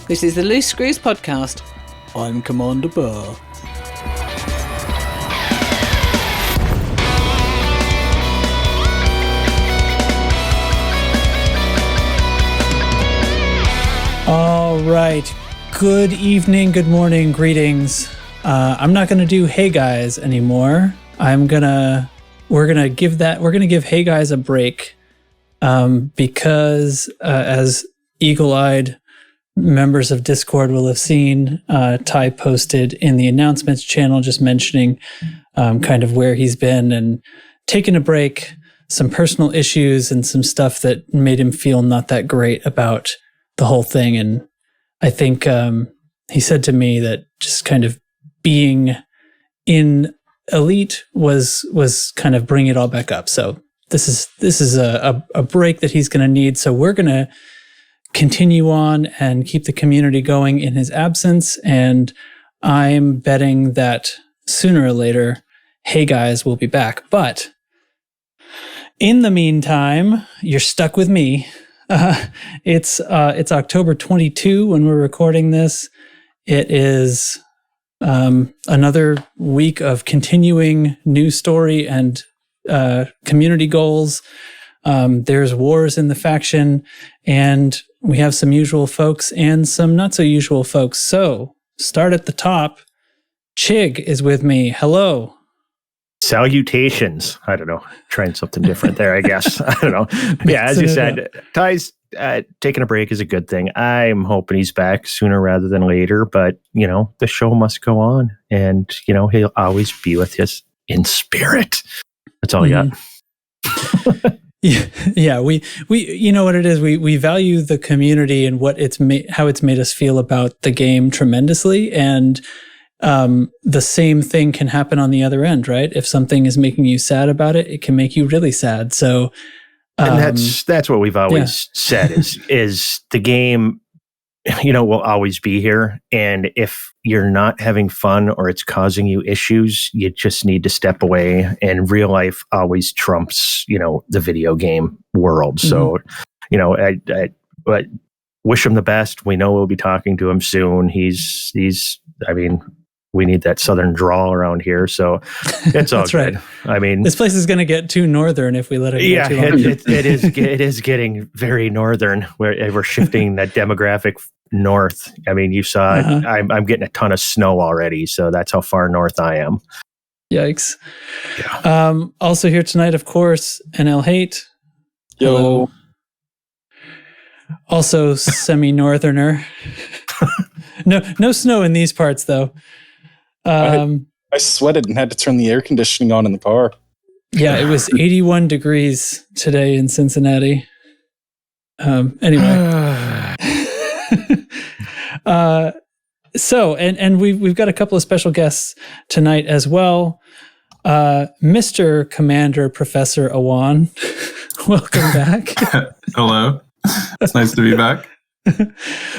This is the Loose Screws podcast. I'm Commander Burr. All right. Good evening, good morning, greetings. I'm not going to do hey guys anymore. We're going to give hey guys a break because as eagle-eyed members of Discord will have seen, Ty posted in the announcements channel just mentioning kind of where he's been and taking a break, some personal issues and some stuff that made him feel not that great about the whole thing. And I think he said to me that just kind of being in Elite was kind of bringing it all back up. So this is a break that he's going to need. So we're going to continue on and keep the community going in his absence. And I'm betting that sooner or later, hey guys, we'll be back. But in the meantime, you're stuck with me. It's October 22 when we're recording this. It is another week of continuing news story and community goals. There's wars in the faction, and we have some usual folks and some not so usual folks. So start at the top. Chig is with me. Hello. Salutations. I don't know. Trying something different there, I guess. I don't know. Yeah, as you said, Ty's taking a break is a good thing. I'm hoping he's back sooner rather than later, but, the show must go on. And, he'll always be with us in spirit. That's all I got. Yeah, we you know what it is. We value the community and what how it's made us feel about the game tremendously, and the same thing can happen on the other end, right? If something is making you sad about it, it can make you really sad. So, and that's what we've always said is the game, will always be here. And if you're not having fun or it's causing you issues, you just need to step away. And real life always trumps, the video game world. So, I wish him the best. We know we'll be talking to him soon. We need that southern drawl around here, so it's all That's good. Right. This place is going to get too northern if we let it go too long. It is getting very northern. We're shifting that demographic north. You saw I'm getting a ton of snow already, so that's how far north I am. Yikes. Yeah. Also here tonight, of course, NL Hate. Yo. Hello. Also semi-northerner. No snow in these parts, though. I sweated and had to turn the air conditioning on in the car. Yeah, it was 81 degrees today in Cincinnati. Anyway. So we've got a couple of special guests tonight as well. Mr. Commander Professor Awan, welcome back. Hello. It's nice to be back.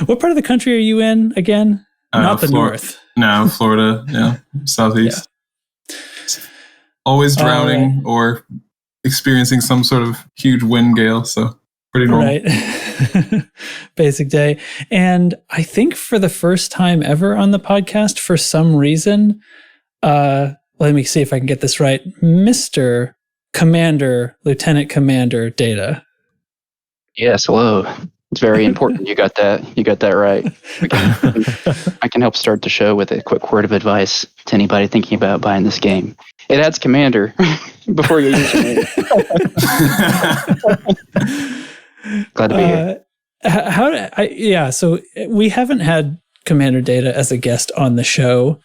What part of the country are you in again? Not the north. No, Florida. Yeah, southeast. Yeah. Always drowning or experiencing some sort of huge wind gale. So pretty normal. Right. Basic day. And I think for the first time ever on the podcast, for some reason, let me see if I can get this right. Mr. Commander, Lieutenant Commander Data. Yes, hello. It's very important. You got that right. I can help start the show with a quick word of advice to anybody thinking about buying this game. It adds Commander before you use your name. Glad to be here. So we haven't had Commander Data as a guest on the show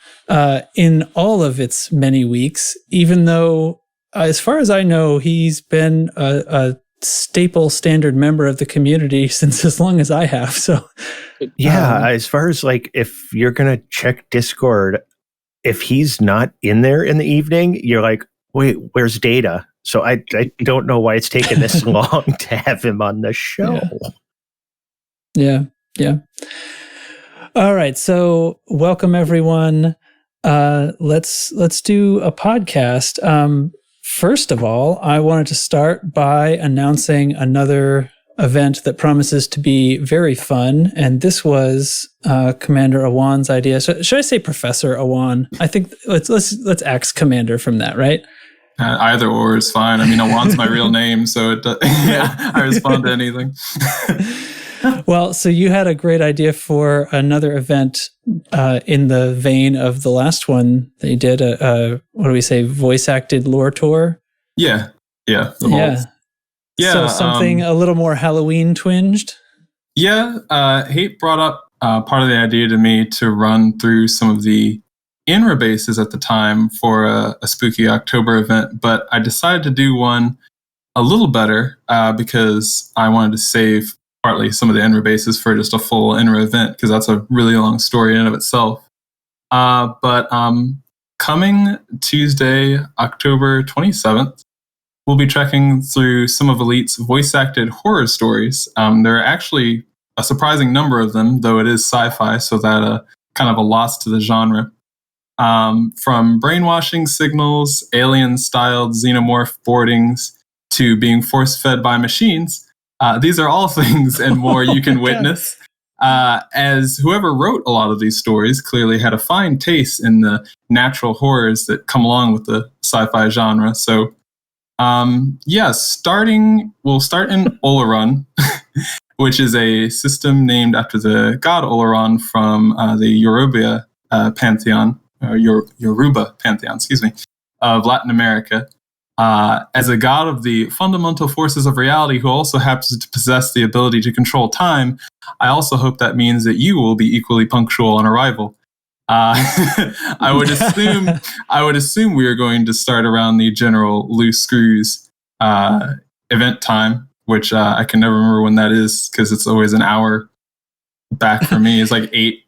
in all of its many weeks, even though, as far as I know, he's been a staple standard member of the community since as long as I have. So as far as if you're gonna check Discord, if he's not in there in the evening, you're like, wait, where's Data? So I don't know why it's taken this long to have him on the show. Yeah. All right, so welcome everyone. Let's do a podcast. First of all, I wanted to start by announcing another event that promises to be very fun, and this was Commander Awan's idea. So, should I say Professor Awan? I think let's axe Commander from that, right? Either or is fine. I mean, Awan's my real name, so I respond to anything. Well, so you had a great idea for another event in the vein of the last one that you did. What do we say? Voice acted lore tour. Yeah. Yeah. So something a little more Halloween twinged. Yeah. Hate brought up part of the idea to me to run through some of the INRA bases at the time for a spooky October event, but I decided to do one a little better because I wanted to save partly some of the INRA bases for just a full INRA event, because that's a really long story in and of itself. But coming Tuesday, October 27th, we'll be trekking through some of Elite's voice-acted horror stories. There are actually a surprising number of them, though it is sci-fi, so that kind of a loss to the genre. From brainwashing signals, alien-styled xenomorph boardings, to being force-fed by machines, these are all things and more you can witness. As whoever wrote a lot of these stories clearly had a fine taste in the natural horrors that come along with the sci-fi genre. So, we'll start in Oleron, which is a system named after the god Oleron from the Yoruba pantheon, of Latin America. As a god of the fundamental forces of reality who also happens to possess the ability to control time, I also hope that means that you will be equally punctual on arrival. I would assume we are going to start around the general loose screws event time, which I can never remember when that is because it's always an hour back for me. It's like 8.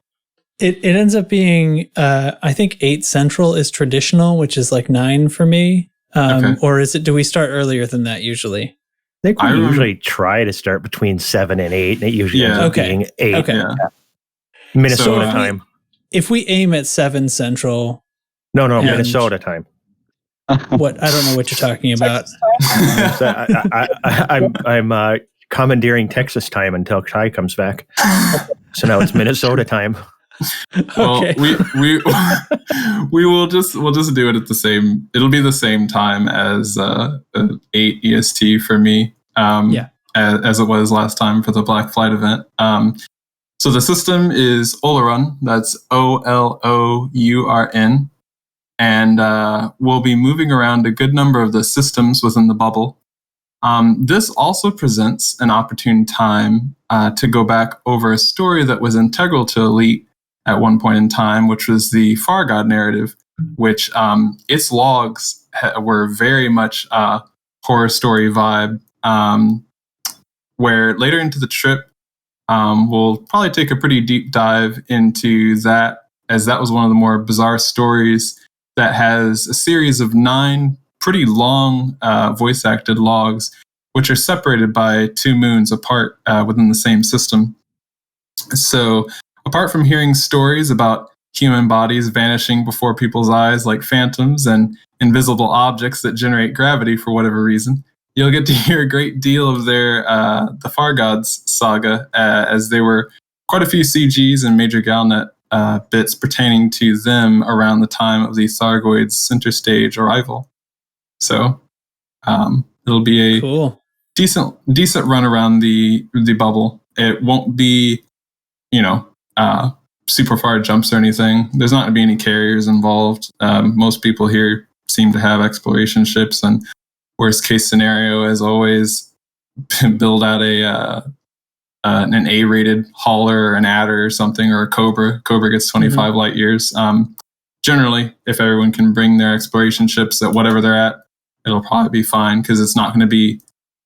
It ends up being I think 8 Central is traditional, which is like 9 for me. Okay. Or do we start earlier than that usually? I think we usually try to start between 7 and 8, and it usually ends up being 8. Okay. Yeah. Minnesota time. If we aim at 7 Central. No, Minnesota time. What? I don't know what you're talking about. I'm commandeering Texas time until Kai comes back. So now it's Minnesota time. Well, Okay. we'll just do it at the same. It'll be the same time as 8 EST for me. As it was last time for the Black Flight event. So the system is Oleron. That's OLOURN, and we'll be moving around a good number of the systems within the bubble. This also presents an opportune time to go back over a story that was integral to Elite at one point in time, which was the Thargoid narrative, which its logs were very much horror story vibe, where later into the trip, we'll probably take a pretty deep dive into that, as that was one of the more bizarre stories that has a series of 9 pretty long voice-acted logs, which are separated by 2 moons apart within the same system. So, apart from hearing stories about human bodies vanishing before people's eyes like phantoms and invisible objects that generate gravity for whatever reason, you'll get to hear a great deal of the Thargoids saga, as there were quite a few CGs and Major Galnet bits pertaining to them around the time of the Thargoids center stage arrival. So it'll be a decent run around the bubble. It won't be, super far jumps or anything. There's not going to be any carriers involved. Most people here seem to have exploration ships, and worst case scenario, as always, build out an A-rated hauler or an adder or something, or a Cobra. Cobra gets 25 light years. Generally, if everyone can bring their exploration ships at whatever they're at, it'll probably be fine, because it's not going to be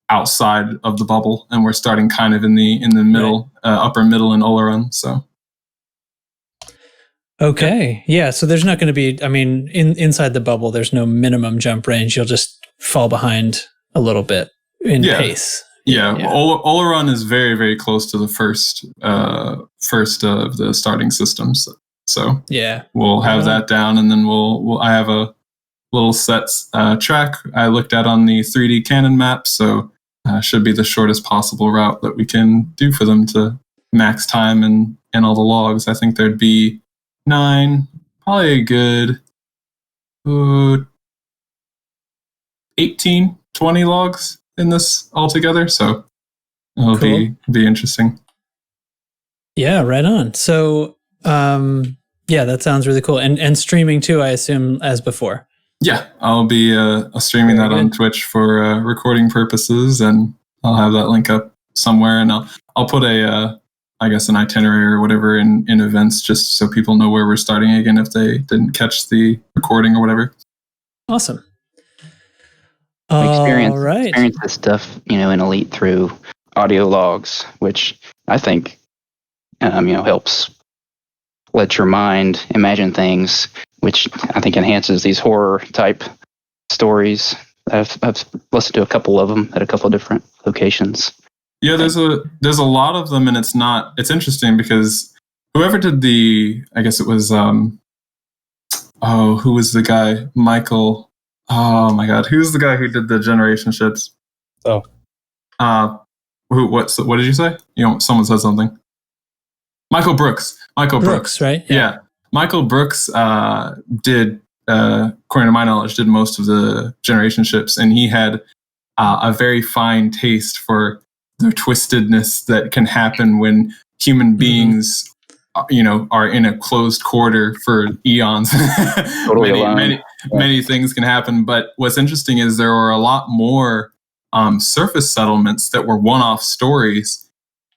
outside of the bubble, and we're starting kind of in the middle, upper middle in Oleron. So. Okay. Yeah. So there's not going to be, inside the bubble, there's no minimum jump range. You'll just fall behind a little bit in pace. Yeah. Oleron is very, very close to the first of the starting systems. So we'll have that down, and then I have a little sets track I looked at on the 3D Canon map. So should be the shortest possible route that we can do for them to max time and all the logs. I think there'd be 9, probably a good 18, 20 logs in this altogether. So it'll be interesting. Yeah, right on. So, yeah, that sounds really cool. And streaming too, I assume, as before. Yeah, I'll be streaming that on Twitch for recording purposes, and I'll have that link up somewhere, and I'll put an itinerary or whatever in events, just so people know where we're starting again if they didn't catch the recording or whatever. Awesome. Experience this stuff, in Elite through audio logs, which I think, helps let your mind imagine things, which I think enhances these horror type stories. I've listened to a couple of them at a couple of different locations. Yeah, there's a lot of them, and it's interesting because whoever did I guess it was who was the guy? Michael. Oh my God, who's the guy who did the generation ships? Oh. What did you say? Someone said something. Michael Brooks, right? Yeah. Michael Brooks did, according to my knowledge, did most of the generation ships, and he had a very fine taste for the twistedness that can happen when human beings, are in a closed quarter for eons. Totally many things can happen, but what's interesting is there were a lot more surface settlements that were one-off stories.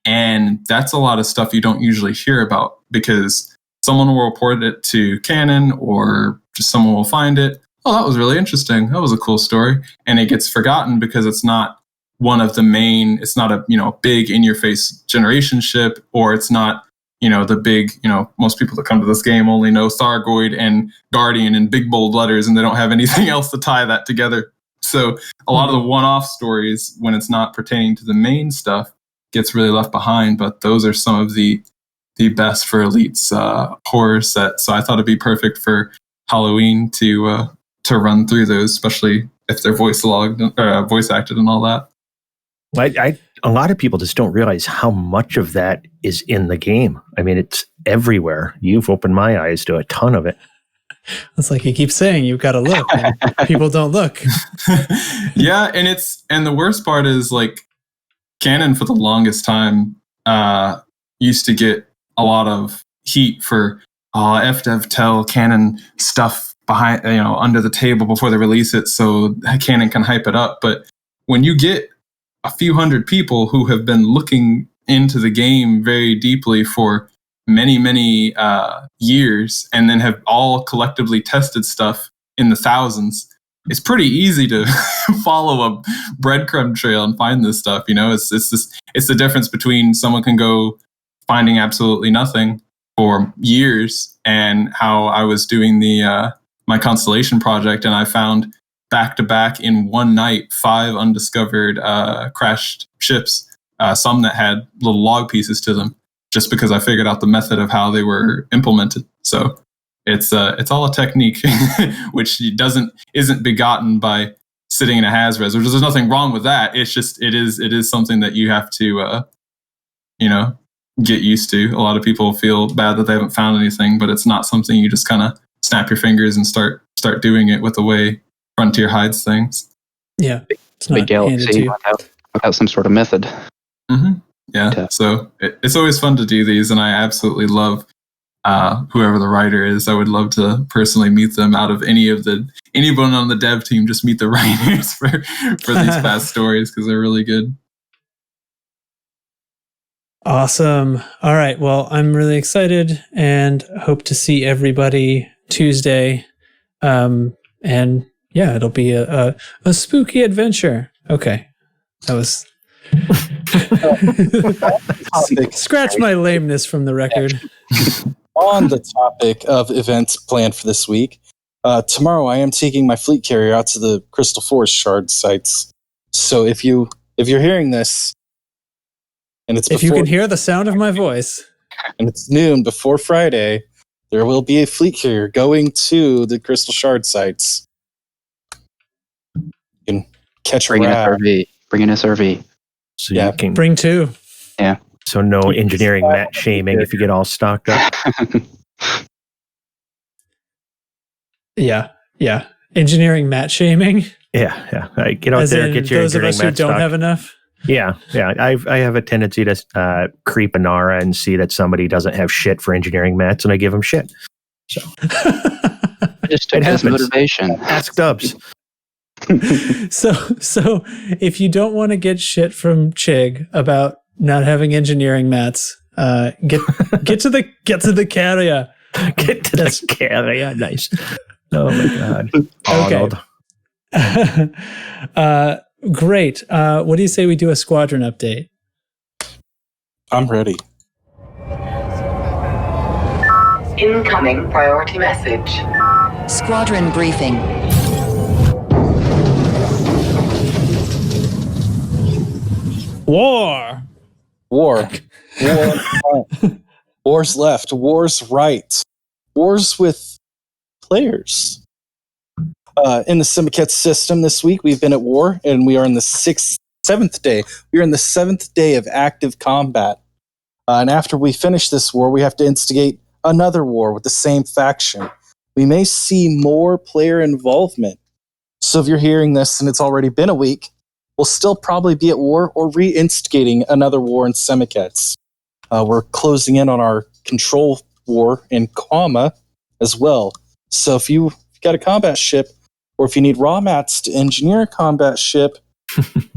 And that's a lot of stuff you don't usually hear about, because someone will report it to canon, or just someone will find it. Oh, that was really interesting. That was a cool story. And it gets forgotten because it's not one of the main, it's not a, big in-your-face generation ship, or it's not, the big, most people that come to this game only know Thargoid and Guardian in big bold letters, and they don't have anything else to tie that together. So a lot of the one-off stories, when it's not pertaining to the main stuff, gets really left behind. But those are some of the best for Elite's horror set. So I thought it'd be perfect for Halloween to run through those, especially if they're voice acted and all that. A lot of people just don't realize how much of that is in the game. I mean, it's everywhere. You've opened my eyes to a ton of it. It's like you keep saying you've got to look, and people don't look. Yeah, and the worst part is, like, canon for the longest time used to get a lot of heat for FDev tell canon stuff behind, under the table before they release it, so canon can hype it up. But when you get a few hundred people who have been looking into the game very deeply for many, many years, and then have all collectively tested stuff in the thousands, it's pretty easy to follow a breadcrumb trail and find this stuff. It's the difference between someone can go finding absolutely nothing for years, and how I was doing my Constellation project, and I found back to back in one night 5 undiscovered crashed ships, some that had little log pieces to them, just because I figured out the method of how they were implemented. So it's all a technique, which isn't begotten by sitting in a Hazres, which there's nothing wrong with that. It's just it is something that you have to get used to. A lot of people feel bad that they haven't found anything, but it's not something you just kind of snap your fingers and start doing it with the way Frontier hides things. Yeah, it's not galaxy without some sort of method. Mm-hmm. Yeah, so it's always fun to do these, and I absolutely love whoever the writer is. I would love to personally meet them. Out of anyone on the dev team, just meet the writers for these past stories, because they're really good. Awesome. All right. Well, I'm really excited and hope to see everybody Tuesday. And yeah, it'll be a spooky adventure. Okay. That was scratch my lameness from the record. On the topic of events planned for this week, tomorrow I am taking my fleet carrier out to the Crystal Forest Shard sites. So if you're hearing this, and if you can hear the sound of my voice, and it's noon before Friday, there will be a fleet carrier going to the Crystal Shard sites. You can catch a ride. Bring in SRV. So you can bring 2. Yeah. So no engineering mat shaming if you get all stocked up. Yeah. Engineering mat shaming. Yeah. Get out As there, in get your those of engineering us who mat don't stocked. have enough. Yeah. I have a tendency to creep a Nara and see that somebody doesn't have shit for engineering mats, and I give them shit. So I just took It this happens. Motivation. ask Dubs. So if you don't want to get shit from Chig about not having engineering mats, get to the carrier. Get to the carrier. Nice. Oh my God. Arnold. Great. What do you say we do a squadron update? I'm ready. Incoming priority message. Squadron briefing. War. War's left. War's right. War's with players. In the Syndicate system this week, we've been at war, and we are in the seventh day. We are in the 7th day of active combat. And after we finish this war, we have to instigate another war with the same faction. We may see more player involvement. So if you're hearing this and it's already been a week, we'll still probably be at war or re-instigating another war in Semikets. We're closing in on our control war in Kwama as well. So if you've got a combat ship, or if you need raw mats to engineer a combat ship,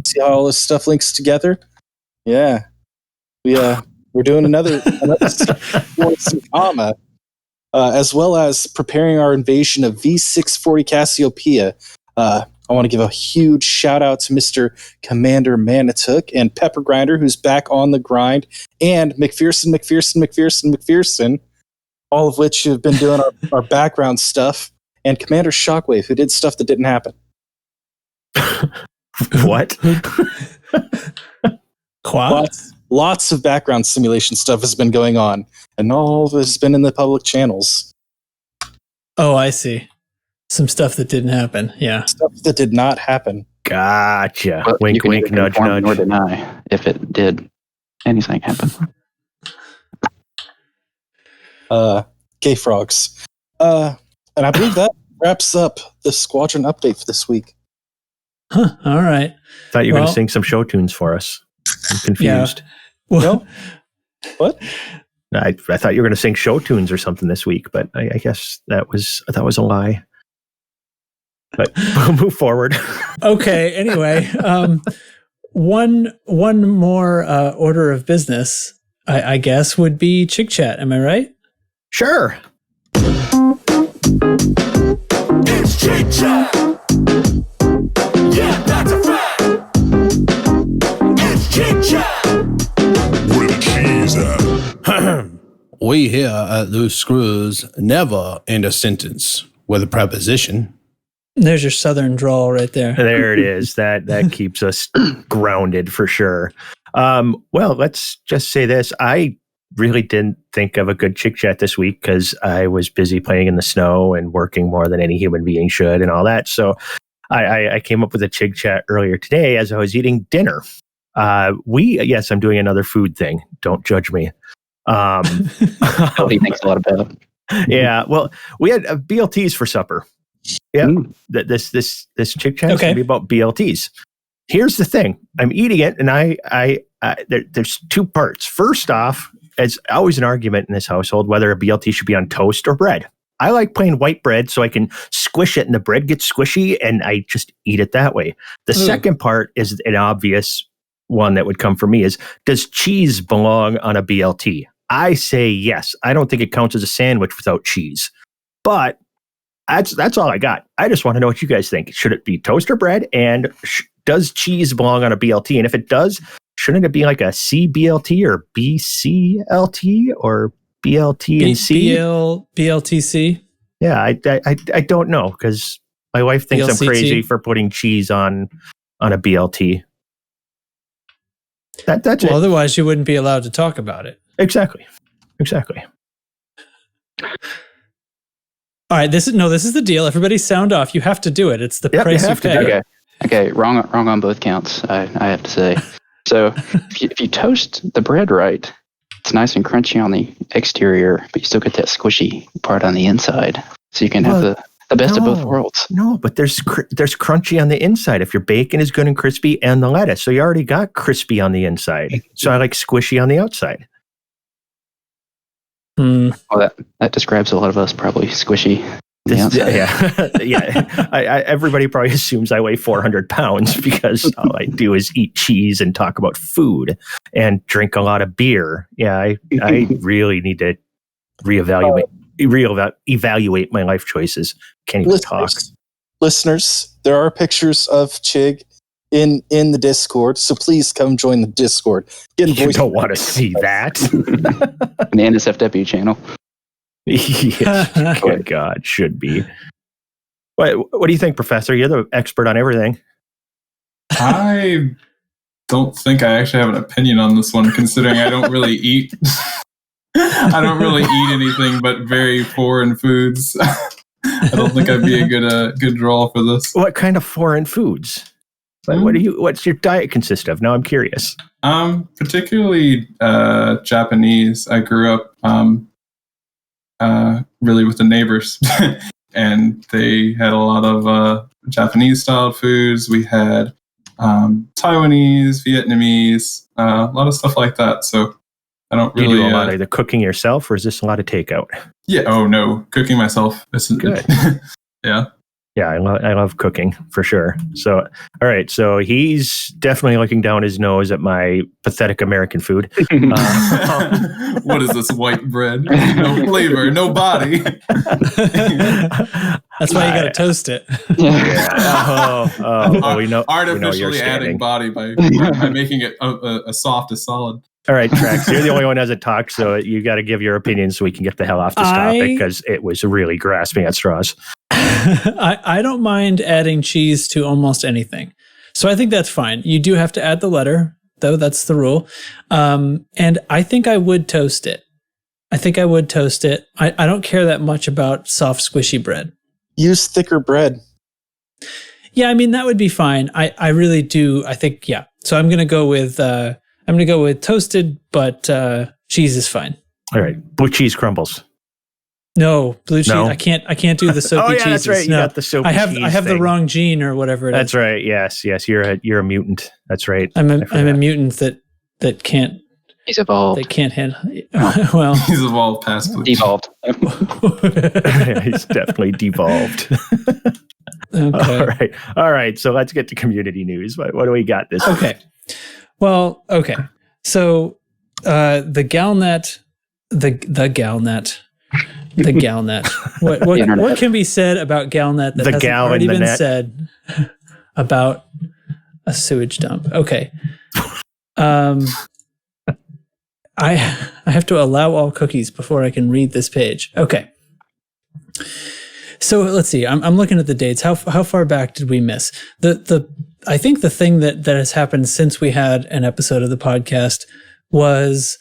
see how all this stuff links together? Yeah. We're doing another war in Kwama, as well as preparing our invasion of V640 Cassiopeia. I want to give a huge shout out to Mr. Commander Manitook and Pepper Grinder, who's back on the grind, and McPherson, all of which have been doing our background stuff, and Commander Shockwave, who did stuff that didn't happen. What? Lots of background simulation stuff has been going on, and all of it has been in the public channels. Oh, I see. Some stuff that didn't happen. Yeah. Stuff that did not happen. Gotcha. But Wink, you can wink, neither nudge, confirm nudge. nor deny if it did anything happen. Gay frogs. And I believe that wraps up the squadron update for this week. Huh. All right. Thought you were going to sing some show tunes for us. I'm confused. Well, No? What? I thought you were going to sing show tunes or something this week, but I guess that was a lie. But we'll move forward. Okay. Anyway, one more order of business, I guess, would be Chick Chat. Am I right? Sure. It's Chick Chat. Yeah, that's a fact. It's Chick Chat. Where the cheese at? We here at Loose Screws never end a sentence with a preposition. There's your southern drawl right there. There it is. That keeps us grounded for sure. Well, let's just say this. I really didn't think of a good Chick Chat this week because I was busy playing in the snow and working more than any human being should and all that. So I came up with a Chick Chat earlier today as I was eating dinner. Yes, I'm doing another food thing. Don't judge me. He thinks a lot about it. Yeah. Well, we had BLTs for supper. Yeah. This Chick Chat is going to be about BLTs. Here's the thing. I'm eating it, and there's two parts. First off, it's always an argument in this household whether a BLT should be on toast or bread. I like plain white bread so I can squish it and the bread gets squishy, and I just eat it that way. The second part is an obvious one that would come from me is, does cheese belong on a BLT? I say yes. I don't think it counts as a sandwich without cheese. But that's all I got. I just want to know what you guys think. Should it be toast or bread? And does cheese belong on a BLT? And if it does, shouldn't it be like a CBLT or BCLT or BLT and C? BLTC? Yeah, I don't know because my wife thinks BLCT? I'm crazy for putting cheese on a BLT. That's it. Otherwise you wouldn't be allowed to talk about it. Exactly. All right, this is the deal. Everybody sound off. You have to do it. It's the price you have to pay. do it. Okay, wrong on both counts, I have to say. So if you toast the bread right, it's nice and crunchy on the exterior, but you still get that squishy part on the inside. So you can have the best of both worlds. No, but there's crunchy on the inside if your bacon is good and crispy and the lettuce. So you already got crispy on the inside. So I like squishy on the outside. Well, that describes a lot of us, probably squishy. Everybody probably assumes I weigh 400 pounds because all I do is eat cheese and talk about food and drink a lot of beer. Yeah, I really need to evaluate my life choices. Can't even talk. Listeners, there are pictures of Chig in the Discord, so please come join the Discord. You don't want to see that. In the NSFW channel. Yes, good God, should be. What do you think, Professor? You're the expert on everything. I don't think I actually have an opinion on this one, considering I don't really eat. I don't really eat anything but very foreign foods. I don't think I'd be a good draw for this. What kind of foreign foods? What's your diet consist of? Now I'm curious. Particularly Japanese. I grew up really with the neighbors, and they had a lot of Japanese style foods. We had Taiwanese, Vietnamese, a lot of stuff like that. So I don't really. Do you do a lot of the cooking yourself, or is this a lot of takeout? Yeah. Oh no, cooking myself. This is good. Yeah. Yeah, I love cooking for sure. So, all right. So he's definitely looking down his nose at my pathetic American food. What is this, white bread? No flavor, no body. That's why you got to toast it. We know. Artificially adding body by making it a soft, a solid. All right, Trax, you're the only one who hasn't talked, so you got to give your opinion so we can get the hell off this topic because it was really grasping at straws. I don't mind adding cheese to almost anything. So I think that's fine. You do have to add the letter, though. That's the rule. And I think I would toast it. I don't care that much about soft, squishy bread. Use thicker bread. Yeah, I mean, that would be fine. I really do. I think, yeah. So I'm going to go with toasted, but cheese is fine. All right. Blue cheese crumbles. No, blue cheese. No. I can't do the soapy cheeses. That's right. You got the soapy cheese. I have the wrong gene or whatever it is. That's right. Yes. You're a mutant. That's right. I'm a mutant that can't. He's evolved. They can't handle. Well, he's evolved past blue. Devolved. He's definitely devolved. Okay. All right. So let's get to community news. What do we got this week? Okay. Well, okay. So the Galnet. What can be said about Galnet that hasn't already been said about a sewage dump? Okay. I have to allow all cookies before I can read this page. Okay. So let's see. I'm looking at the dates. How far back did we miss? I think the thing that has happened since we had an episode of the podcast was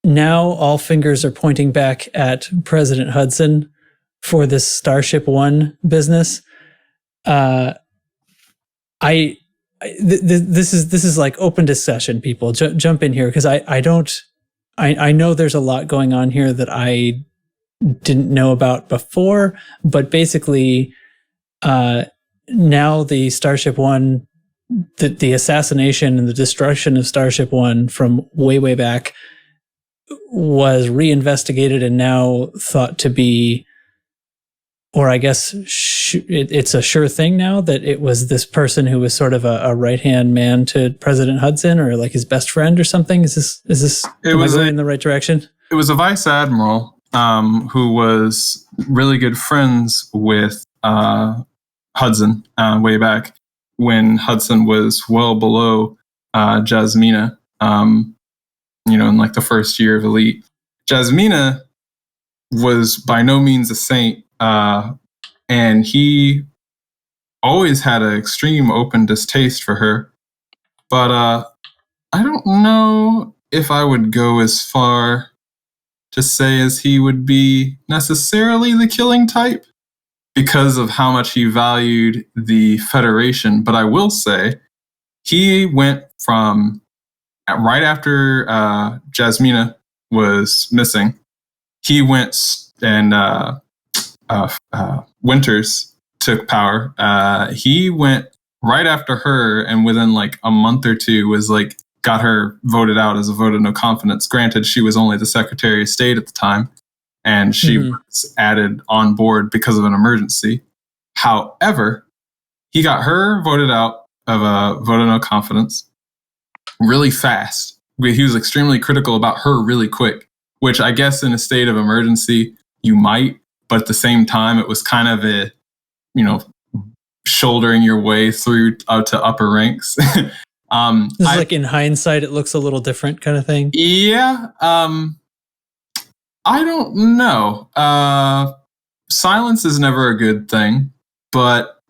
now all fingers are pointing back at President Hudson for this Starship One business. This is like open discussion, people. Jump in here because I know there's a lot going on here that I didn't know about before, but basically now the Starship One, the assassination and the destruction of Starship One from way back was reinvestigated and now thought to be, or I guess it's a sure thing now that it was this person who was sort of a right-hand man to President Hudson or like his best friend or something. Am I going in the right direction? It was a vice admiral who was really good friends with Hudson way back when Hudson was well below Jasmina, in like the first year of Elite. Jasmina was by no means a saint, and he always had an extreme open distaste for her. But I don't know if I would go as far to say as he would be necessarily the killing type, because of how much he valued the Federation. But I will say, he went from right after Jasmina was missing, he went and Winters took power. He went right after her, and within like a month or two was like got her voted out as a vote of no confidence. Granted, she was only the Secretary of State at the time, and she was added on board because of an emergency. However, he got her voted out of a vote of no confidence really fast. He was extremely critical about her really quick, which I guess in a state of emergency you might, but at the same time it was kind of a, shouldering your way through to upper ranks. Like in hindsight, it looks a little different kind of thing. Yeah. I don't know. Silence is never a good thing, but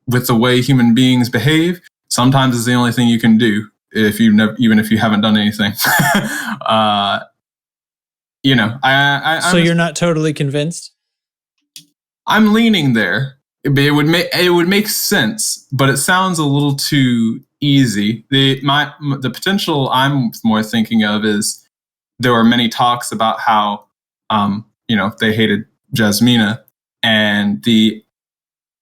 with the way human beings behave, sometimes it's the only thing you can do even if you haven't done anything. So you're not totally convinced? I'm leaning there. It would make sense, but it sounds a little too easy. The potential I'm more thinking of is there were many talks about how they hated Jasmina, and the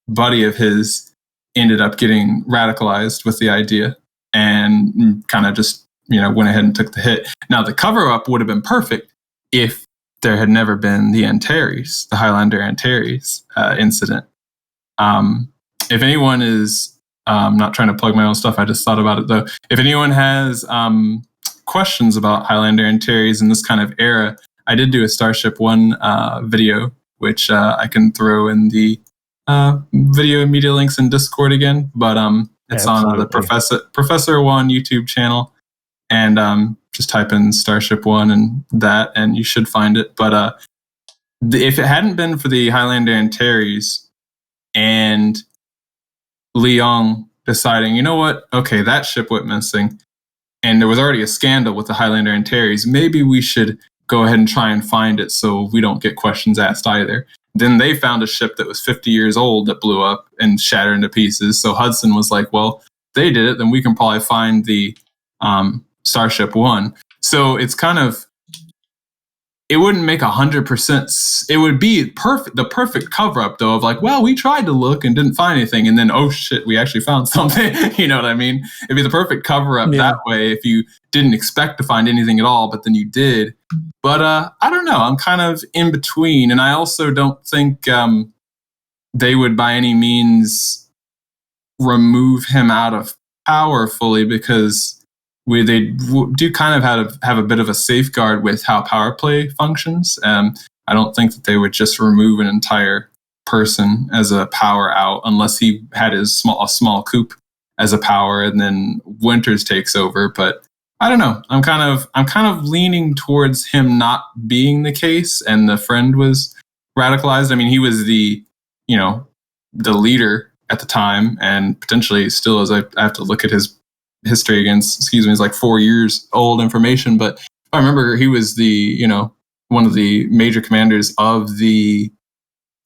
buddy of his ended up getting radicalized with the idea and kind of just went ahead and took the hit. Now the cover up would have been perfect if there had never been the Antares, the Highlander Antares incident. If anyone is, I'm not trying to plug my own stuff, I just thought about it though. If anyone has questions about Highlander Antares in this kind of era, I did do a Starship One video, which I can throw in the video and media links in Discord again. But it's on the Professor Awan YouTube channel, and just type in Starship One and you should find it. But if it hadn't been for the Highlander Antares and Leong deciding, you know what, okay, that ship went missing, and there was already a scandal with the Highlander Antares, maybe we should go ahead and try and find it so we don't get questions asked either. Then they found a ship that was 50 years old that blew up and shattered into pieces. So Hudson was like, well, they did it, then we can probably find the Starship One. So it's kind of, it wouldn't make 100%. It would be the perfect cover up though, of like, well, we tried to look and didn't find anything, and then, oh shit, we actually found something. You know what I mean? It'd be the perfect cover up that way if you didn't expect to find anything at all, but then you did. But I don't know. I'm kind of in between, and I also don't think they would by any means remove him out of power fully, because they do kind of have a bit of a safeguard with how power play functions. I don't think that they would just remove an entire person as a power out unless he had a small coup as a power, and then Winters takes over. But I don't know. I'm kind of leaning towards him not being the case, and the friend was radicalized. I mean, he was the leader at the time, and potentially still is. I have to look at his history against, it's like 4 years old information, but I remember he was the, one of the major commanders of the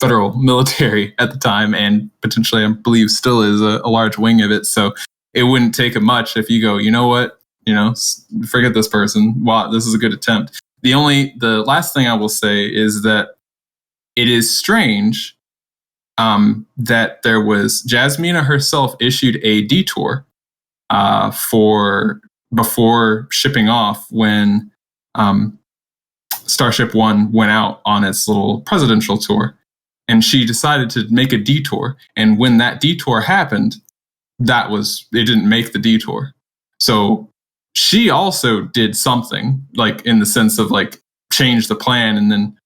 federal military at the time, and potentially I believe still is a large wing of it. So it wouldn't take much if you go, you know what, forget this person. Wow, this is a good attempt. The last thing I will say is that it is strange that there was, Jasmina herself issued a detour for before shipping off when Starship One went out on its little presidential tour, and she decided to make a detour. And when that detour happened, it didn't make the detour. So she also did something, like in the sense of like change the plan, and then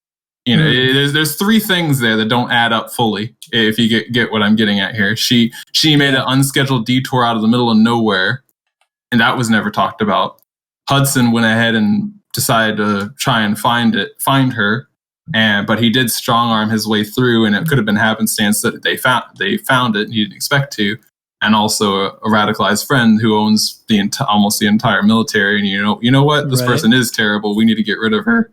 there's three things there that don't add up fully. If you get what I'm getting at here, she made an unscheduled detour out of the middle of nowhere, and that was never talked about. Hudson went ahead and decided to try and find her, but he did strong arm his way through, and it could have been happenstance that they found it and he didn't expect to. And also a radicalized friend who owns almost the entire military, and you know what, this person is terrible. We need to get rid of her.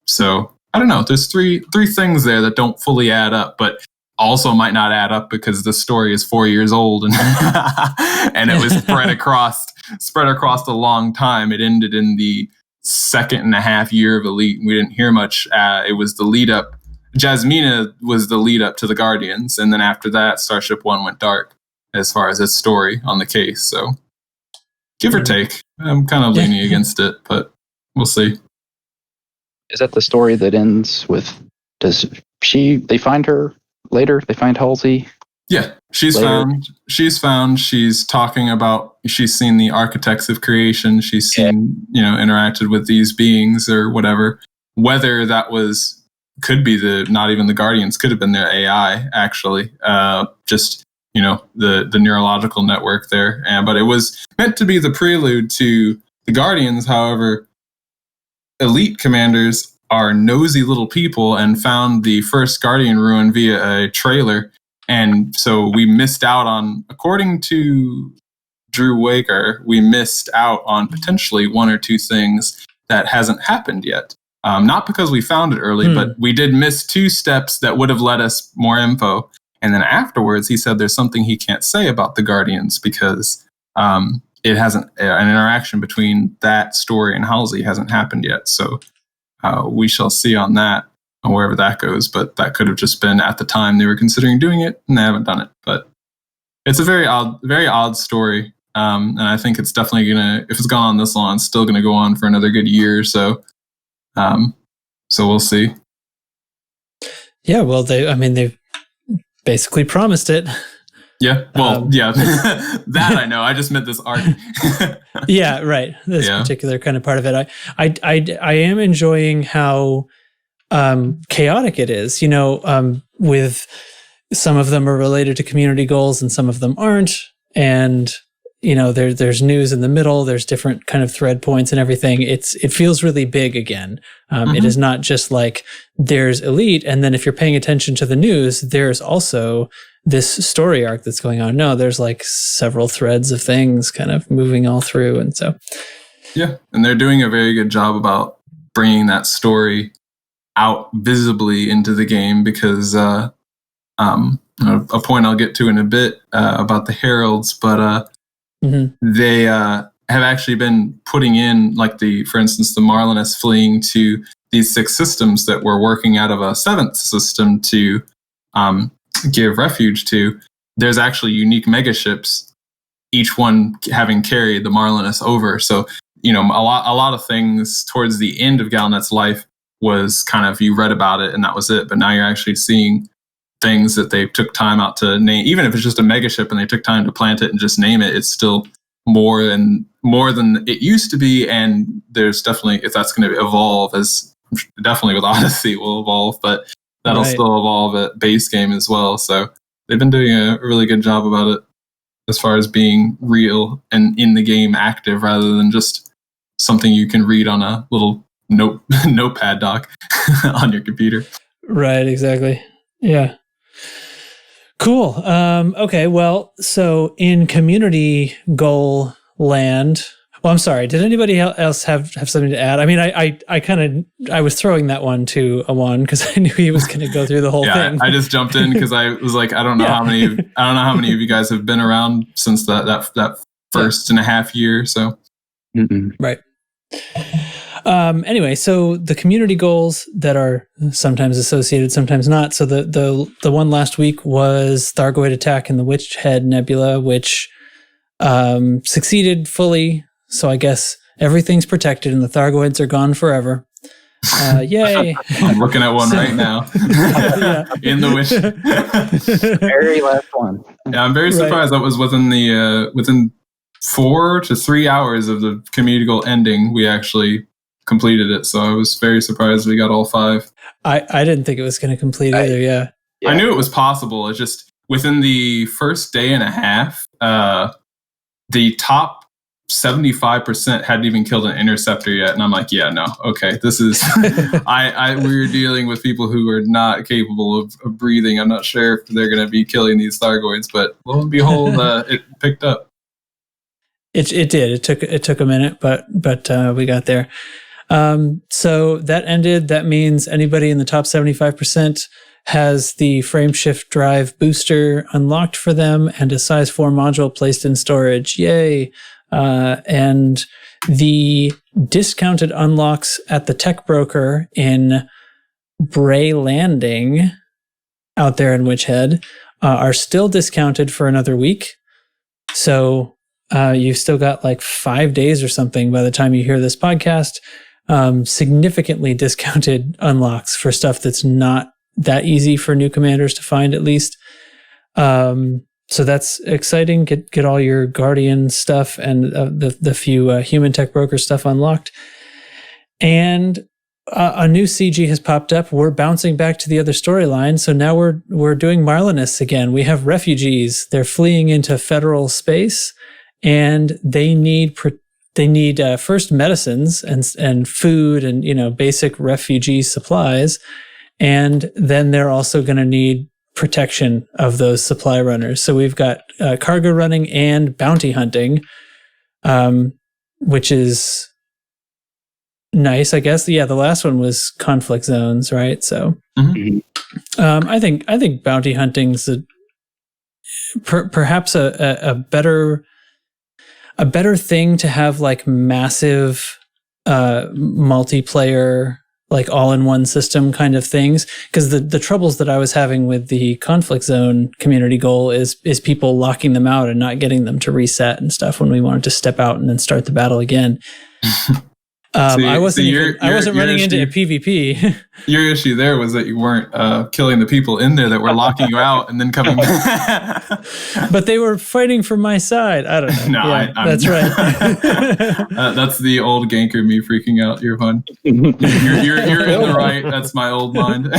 So I don't know. There's three things there that don't fully add up, but also might not add up because the story is 4 years old and and it was spread across a long time. It ended in the 2.5 year of Elite. We didn't hear much. It was the lead up. Jasmina was the lead up to the Guardians, and then after that, Starship One went dark as far as its story on the case. So, give or take, I'm kind of leaning against it, but we'll see. Is that the story that ends with? They find her later? They find Halsey? Yeah, she's found. She's talking about. She's seen the architects of creation. She's seen, interacted with these beings or whatever. Whether that could be not even the Guardians, could have been their AI actually. Just the neurological network there. But it was meant to be the prelude to the Guardians. However, Elite commanders are nosy little people and found the first Guardian ruin via a trailer. And so we missed out on, according to Drew Waker, we missed out on potentially one or two things that hasn't happened yet. Not because we found it early, but we did miss 2 steps that would have led us more info. And then afterwards, he said there's something he can't say about the Guardians because it hasn't, an interaction between that story and Halsey hasn't happened yet. So we shall see on that, or wherever that goes. But that could have just been at the time they were considering doing it, and they haven't done it. But it's a very odd story. And I think it's definitely if it's gone on this long, it's still gonna go on for another good year or so. So we'll see. Yeah, well, they've basically promised it. Yeah, well, that I know. I just meant this arc. Yeah, right. This particular kind of part of it. I am enjoying how chaotic it is. With some of them are related to community goals and some of them aren't. And there's news in the middle. There's different kind of thread points and everything. It feels really big again. It is not just like there's Elite, and then if you're paying attention to the news, there's also this story arc that's going on. No, there's like several threads of things kind of moving all through, and so and they're doing a very good job about bringing that story out visibly into the game because a point I'll get to in a bit about the Heralds, but they have actually been putting in, for instance, the Marlinus fleeing to these 6 systems that were working out of a 7th system to give refuge to. There's actually unique megaships, each one having carried the Marlinus over. So, a lot of things towards the end of Galnet's life was kind of, you read about it and that was it. But now you're actually seeing things that they took time out to name. Even if it's just a megaship and they took time to plant it and just name it, it's still more than it used to be. And there's definitely, if that's going to evolve, as definitely with Odyssey will evolve, but that'll still evolve at base game as well. So they've been doing a really good job about it as far as being real and in the game active rather than just something you can read on a little notepad doc on your computer. Right, exactly. Yeah. Cool. Okay, well, so in community goal land, well, I'm sorry, did anybody else have something to add? I mean, I was throwing that one to Awan because I knew he was going to go through the whole thing. I just jumped in because I was like, I don't know how many of you guys have been around since that first and a half year. So, right. Anyway, so the community goals that are sometimes associated, sometimes not. So the one last week was Thargoid attack in the Witch Head Nebula, which succeeded fully. So I guess everything's protected and the Thargoids are gone forever. Yay! I'm looking at one right now in the Witch. Very last one. Yeah, I'm very surprised that was within 4 to 3 hours of the community goal ending. We actually completed it, so I was very surprised we got all 5. I didn't think it was going to complete either. Yeah, I knew it was possible. It's just within the first day and a half, the top 75% hadn't even killed an interceptor yet, and I'm like, yeah, no, okay, this is we're dealing with people who are not capable of breathing. I'm not sure if they're going to be killing these Thargoids, but lo and behold, it picked up. It did. It took a minute, but we got there. So that ended. That means anybody in the top 75% has the frameshift drive booster unlocked for them and a size 4 module placed in storage. Yay. And the discounted unlocks at the tech broker in Bray Landing out there in Witchhead are still discounted for another week. So you've still got like 5 days or something by the time you hear this podcast. Significantly discounted unlocks for stuff that's not that easy for new commanders to find, at least. So that's exciting. Get all your Guardian stuff and the few human tech broker stuff unlocked. And a new CG has popped up. We're bouncing back to the other storyline. So now we're doing Marlinists again. We have refugees. They're fleeing into federal space, and they need first medicines and food and basic refugee supplies. And then they're also going to need protection of those supply runners. So we've got cargo running and bounty hunting, which is nice, I guess. Yeah, the last one was conflict zones, right? So I think bounty hunting's perhaps a better thing to have, like massive multiplayer, like all-in-one system kind of things, because the troubles that I was having with the conflict zone community goal is people locking them out and not getting them to reset and stuff when we wanted to step out and then start the battle again. I wasn't running into a PvP. Your issue there was that you weren't killing the people in there that were locking you out and then coming back. But they were fighting for my side. I don't know. No, that's right. That's the old ganker me freaking out. You're fun. You're in the right. That's my old mind.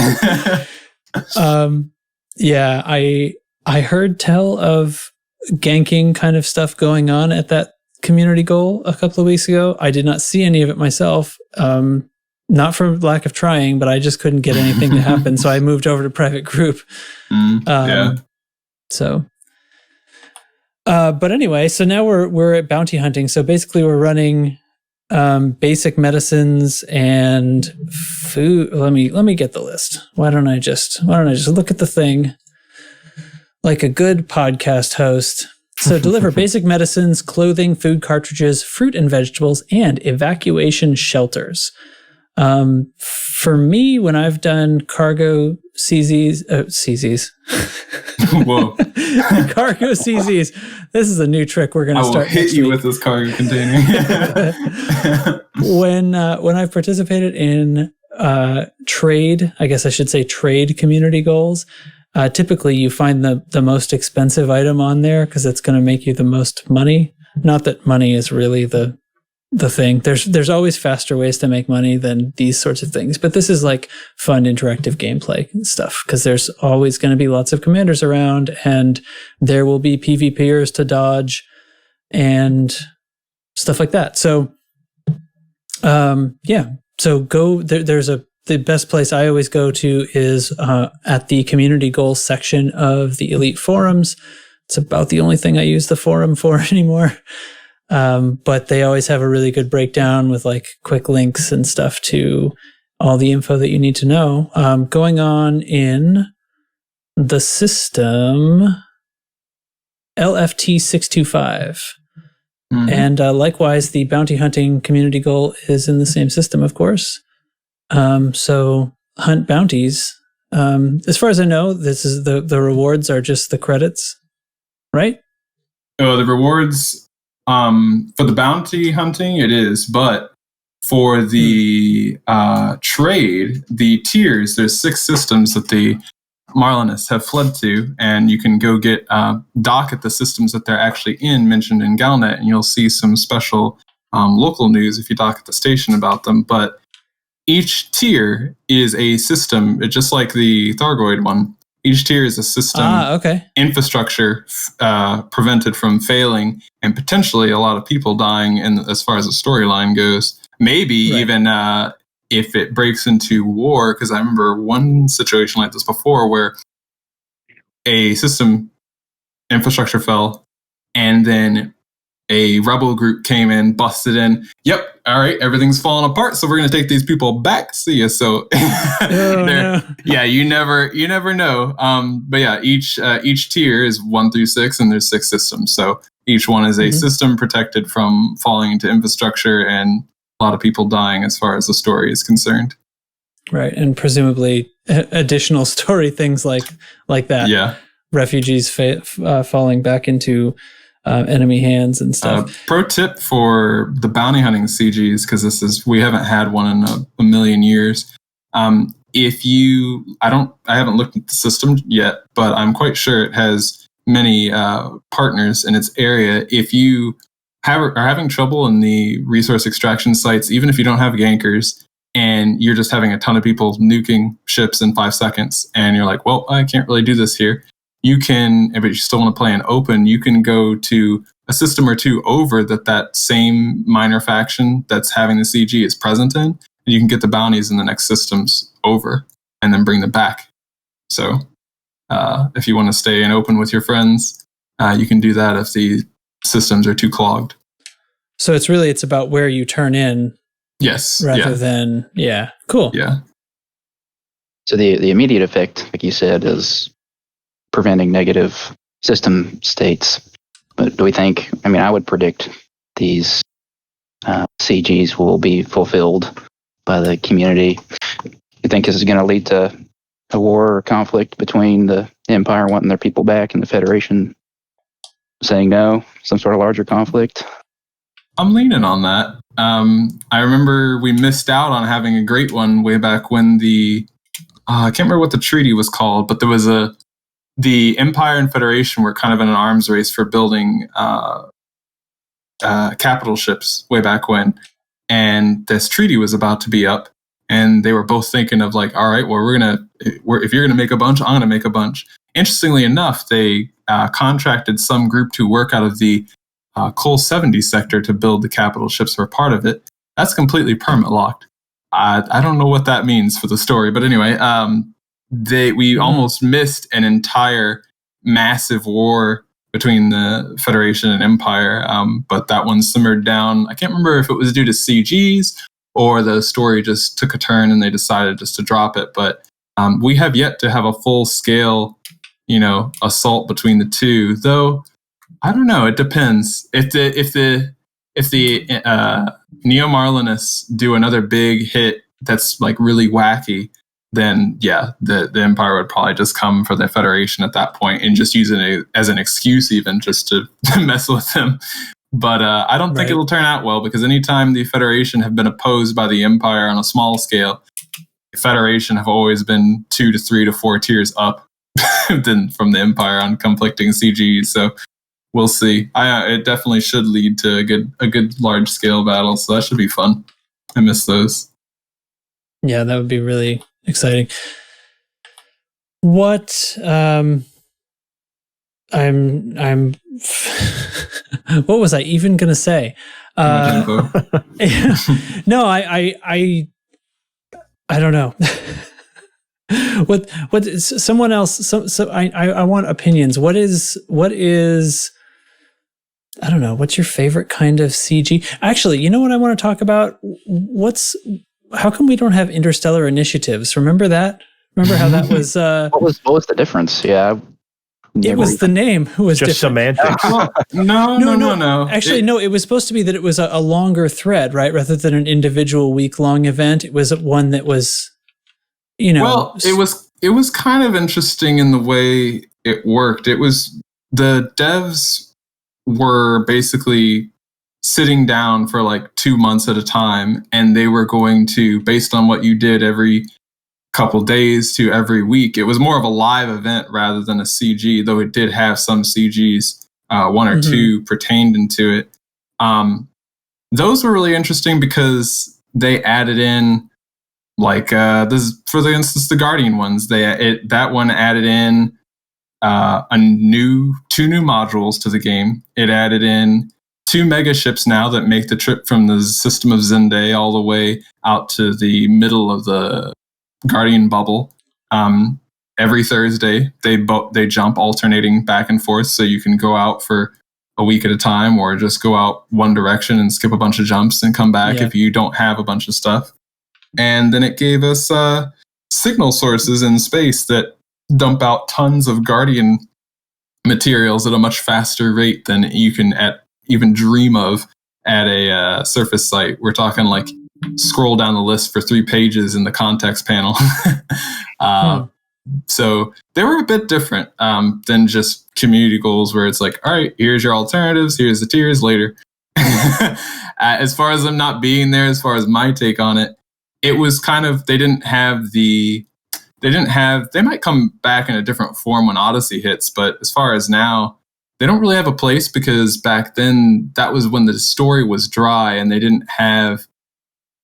Yeah, I heard tell of ganking kind of stuff going on at that community goal a couple of weeks ago. I did not see any of it myself, not for lack of trying, but I just couldn't get anything to happen. So I moved over to private group. So, but anyway, so now we're at bounty hunting. So basically we're running basic medicines and food. Let me get the list. Why don't I just look at the thing like a good podcast host? So deliver basic medicines, clothing, food cartridges, fruit and vegetables, and evacuation shelters. For me, when I've done cargo CZs, Whoa. Cargo CZs. This is a new trick we're going to start. I will hit you with this cargo container. When I've participated in trade, I guess I should say trade community goals, typically you find the most expensive item on there because it's going to make you the most money. Not that money is really the thing. There's always faster ways to make money than these sorts of things. But this is like fun interactive gameplay stuff because there's always going to be lots of commanders around and there will be PvPers to dodge and stuff like that. So, So go there's the best place I always go to is at the community goals section of the Elite forums. It's about the only thing I use the forum for anymore. But they always have a really good breakdown with like quick links and stuff to all the info that you need to know. Going on in the system, LFT 625. Mm-hmm. And likewise, the bounty hunting community goal is in the same system, of course. So hunt bounties. As far as I know, this is the rewards are just the credits, right? Oh, the rewards for the bounty hunting it is, but for the trade, the tiers, there's 6 systems that the Marlinists have fled to, and you can go get dock at the systems that they're actually mentioned in Galnet, and you'll see some special local news if you dock at the station about them. But each tier is a system, just like the Thargoid one. Each tier is a system infrastructure prevented from failing, and potentially a lot of people dying. And as far as the storyline goes, maybe even if it breaks into war, because I remember one situation like this before where a system infrastructure fell, and then a rebel group came in, busted in. Yep, all right, everything's falling apart, so we're gonna take these people back. See ya. So, no. Yeah, you never know. But yeah, each tier is 1 through 6, and there's 6 systems. So each one is a system protected from falling into infrastructure and a lot of people dying as far as the story is concerned. Right, and presumably additional story things like that. Yeah, refugees falling back into enemy hands and stuff. Pro tip for the bounty hunting CGs, because we haven't had one in a million years. If you, I haven't looked at the system yet, but I'm quite sure it has many partners in its area. If you are having trouble in the resource extraction sites, even if you don't have gankers, and you're just having a ton of people nuking ships in 5 seconds, and you're like, well, I can't really do this here. You can, but you still want to play in open, you can go to a system or two over that same minor faction that's having the CG is present in, and you can get the bounties in the next systems over and then bring them back. So if you want to stay in open with your friends, you can do that if the systems are too clogged. So it's about where you turn in. Yes. Rather than, cool. Yeah. So the immediate effect, like you said, is preventing negative system states. But do we think, I would predict these CGs will be fulfilled by the community. You think this is going to lead to a war or conflict between the Empire wanting their people back and the Federation saying no? Some sort of larger conflict? I'm leaning on that. I remember we missed out on having a great one way back when I can't remember what the treaty was called, but there was the Empire and Federation were kind of in an arms race for building capital ships way back when. And this treaty was about to be up. And they were both thinking of like, all right, well, if you're going to make a bunch, I'm going to make a bunch. Interestingly enough, they contracted some group to work out of the Cole 70 sector to build the capital ships for part of it. That's completely permit locked. I don't know what that means for the story, but anyway, we almost missed an entire massive war between the Federation and Empire, but that one simmered down. I can't remember if it was due to CGs or the story just took a turn and they decided just to drop it. But we have yet to have a full scale, assault between the two, though. I don't know. It depends. If the Neo Marlinists do another big hit that's like really wacky, then yeah, the Empire would probably just come for the Federation at that point and just use it as an excuse, even just to mess with them. But I don't think it'll turn out well, because anytime the Federation have been opposed by the Empire on a small scale, the Federation have always been 2 to 3 to 4 tiers up than from the Empire on conflicting CGs. So we'll see. It definitely should lead to a good large scale battle. So that should be fun. I miss those. Yeah, that would be really exciting. What I'm what was I even gonna say? No, I don't know. What someone else? I want opinions. What is I don't know. What's your favorite kind of CG? Actually, you know what I want to talk about? How come we don't have interstellar initiatives? Remember that? Remember how that was? What was the difference? Yeah. It was the name was just different. semantics. No. Actually, no. It was supposed to be that it was a longer thread, right? Rather than an individual week-long event, it was one that was, Well, it was kind of interesting in the way it worked. It was the devs were basically sitting down for like 2 months at a time, and they were going to, based on what you did every couple days to every week, it was more of a live event rather than a CG, though it did have some CGs, 1 or 2 pertained into it. Those were really interesting because they added in, like, this, for instance, the Guardian ones, that one added in 2 new modules to the game. It added in 2 mega ships now that make the trip from the system of Zende all the way out to the middle of the Guardian bubble. Every Thursday they jump alternating back and forth, so you can go out for a week at a time, or just go out one direction and skip a bunch of jumps and come back if you don't have a bunch of stuff. And then it gave us signal sources in space that dump out tons of Guardian materials at a much faster rate than you can even dream of at a surface site. We're talking like scroll down the list for 3 pages in the context panel. So they were a bit different than just community goals where it's like, all right, here's your alternatives, here's the tiers later. As far as them not being there, as far as my take on it, it was kind of, they might come back in a different form when Odyssey hits, but as far as now, they don't really have a place, because back then that was when the story was dry and they didn't have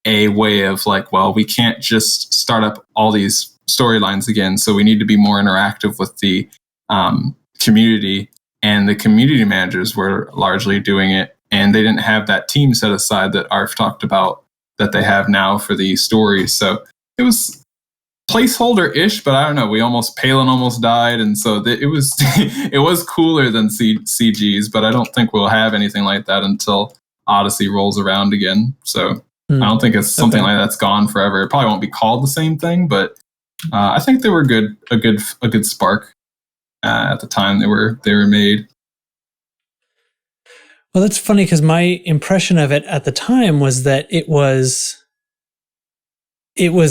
a way of like, well, we can't just start up all these storylines again, so we need to be more interactive with the community, and the community managers were largely doing it, and they didn't have that team set aside that Arf talked about that they have now for the stories. So it was placeholder-ish, but I don't know. Palin almost died, and so it was it was cooler than CGs, but I don't think we'll have anything like that until Odyssey rolls around again. So I don't think it's something like that's gone forever. It probably won't be called the same thing, but I think they were a good spark at the time they were made. Well, that's funny, because my impression of it at the time was that it was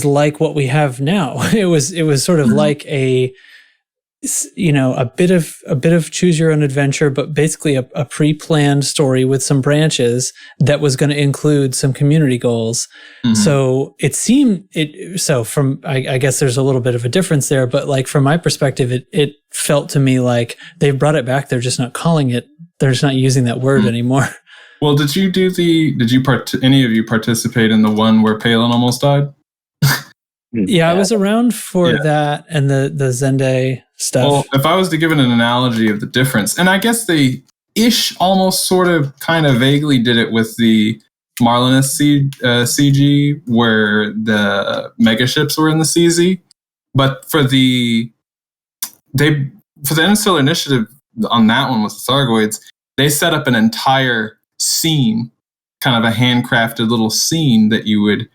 like what we have now. It was sort of like a bit of choose your own adventure, but basically a pre-planned story with some branches that was going to include some community goals. Mm-hmm. So I guess there's a little bit of a difference there, but like from my perspective, it felt to me like they've brought it back. They're just not calling it. They're just not using that word anymore. Well, any of you participate in the one where Palin almost died? Yeah, I was around for that and the Zende stuff. Well, if I was to give it an analogy of the difference, and I guess they almost sort of kind of vaguely did it with the Marlinus CG, where the megaships were in the CZ, but for the Interstellar Initiative on that one with the Thargoids, they set up an entire scene, kind of a handcrafted little scene that you would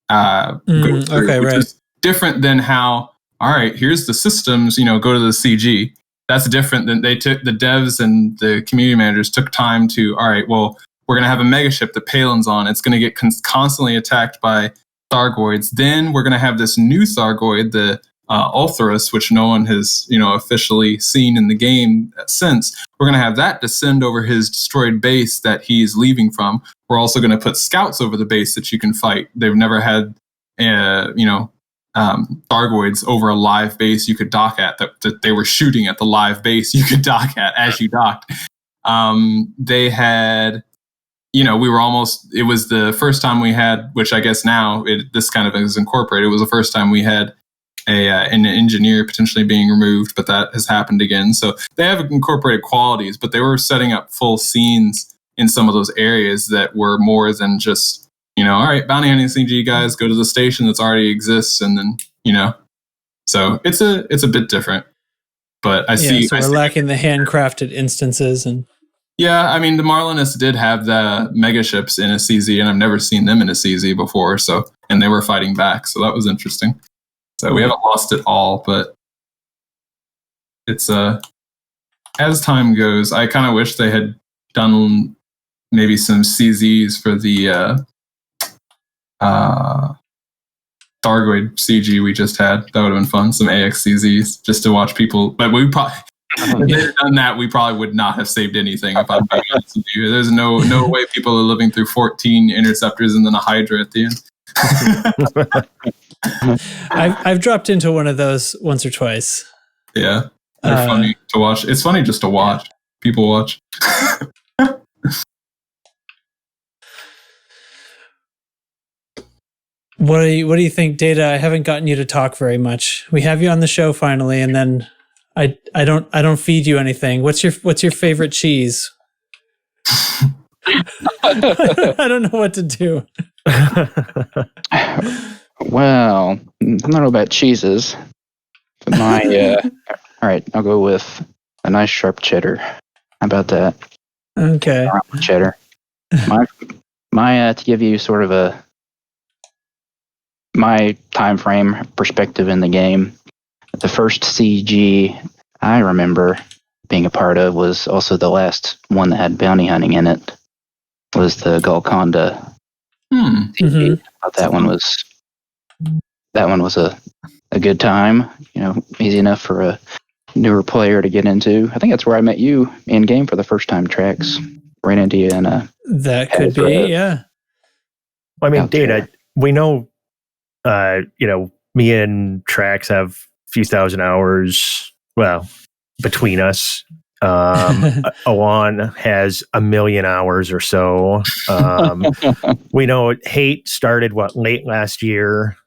go through, which is different than how, all right, here's the systems, go to the CG. That's different than the devs and the community managers took time to, all right, well, we're going to have a megaship that Palin's on. It's going to get constantly attacked by Thargoids. Then we're going to have this new Thargoid, the Ulthrus, which no one has, officially seen in the game since. We're going to have that descend over his destroyed base that he's leaving from. We're also going to put scouts over the base that you can fight. They've never had, Thargoids over a live base you could dock at, that they were shooting at the live base you could dock at as you docked. They had, it was the first time we had, which I guess now this kind of is incorporated. It was the first time we had an engineer potentially being removed, but that has happened again. So they have incorporated qualities, but they were setting up full scenes in some of those areas that were more than just, all right, bounty hunting CG guys, go to the station that's already exists, and then, so it's a bit different. But I see. So we're lacking the handcrafted instances and. Yeah, I mean, the Marlinus did have the megaships in a CZ, and I've never seen them in a CZ before. So, and they were fighting back, so that was interesting. So we haven't lost it all, but it's as time goes, I kind of wish they had done maybe some CZs for the Thargoid CG we just had. That would have been fun. Some AX CZs just to watch people. But we probably, if they had done that, we probably would not have saved anything. If I'm being honest with you, there's no way people are living through 14 interceptors and then a Hydra at the end. I've dropped into one of those once or twice. Yeah, they're funny to watch. It's funny just to watch. People watch. What do you think, Data? I haven't gotten you to talk very much. We have you on the show finally, and then I don't feed you anything. What's your favorite cheese? I don't know what to do. Well, I don't know about cheeses. But all right, I'll go with a nice sharp cheddar. How about that? Okay. Cheddar. My to give you sort of my time frame perspective in the game. The first CG I remember being a part of was also the last one that had bounty hunting in it. Was the Golconda. Mm-hmm. I thought that one was a good time. Easy enough for a newer player to get into. I think that's where I met you in game for the first time. Trax ran into you in a. That could be, yeah. Well, I mean, Data. We know, me and Trax have a few thousand hours. Well, between us. Awan has 1 million hours or so. We know Hate started late last year.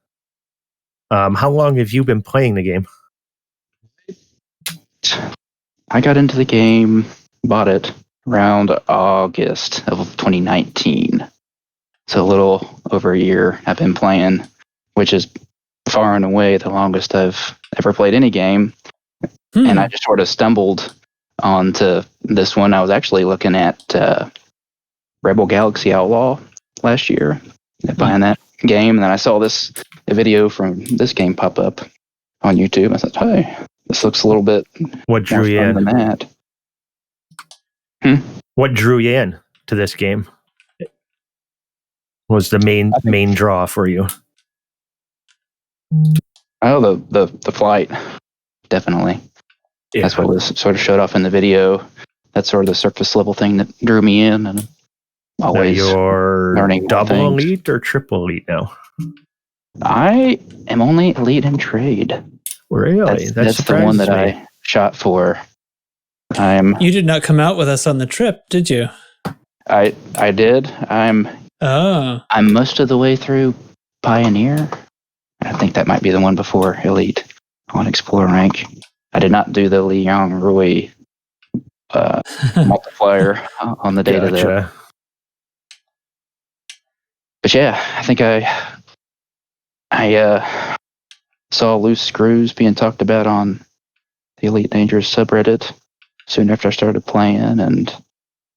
How long have you been playing the game? I got into the game, bought it around August of 2019. So a little over a year I've been playing, which is far and away the longest I've ever played any game. And I just sort of stumbled onto this one. I was actually looking at Rebel Galaxy Outlaw last year, buying that game, and then I saw a video from this game pop up on YouTube. I thought, hey, this looks a little bit what drew you in than that. What drew you in to this game? What was the main draw for you? Oh, the flight, definitely. Yeah. That's what was sort of showed off in the video. That's sort of the surface level thing that drew me in, and always you're learning double elite or triple elite now? I am only elite in trade. Really? That's the one that I shot for. You did not come out with us on the trip, did you? I did. I'm most of the way through Pioneer. I think that might be the one before Elite on Explorer rank. I did not do the Liang Rui multiplier on the data there. But yeah, I think I saw loose screws being talked about on the Elite Dangerous subreddit soon after I started playing, and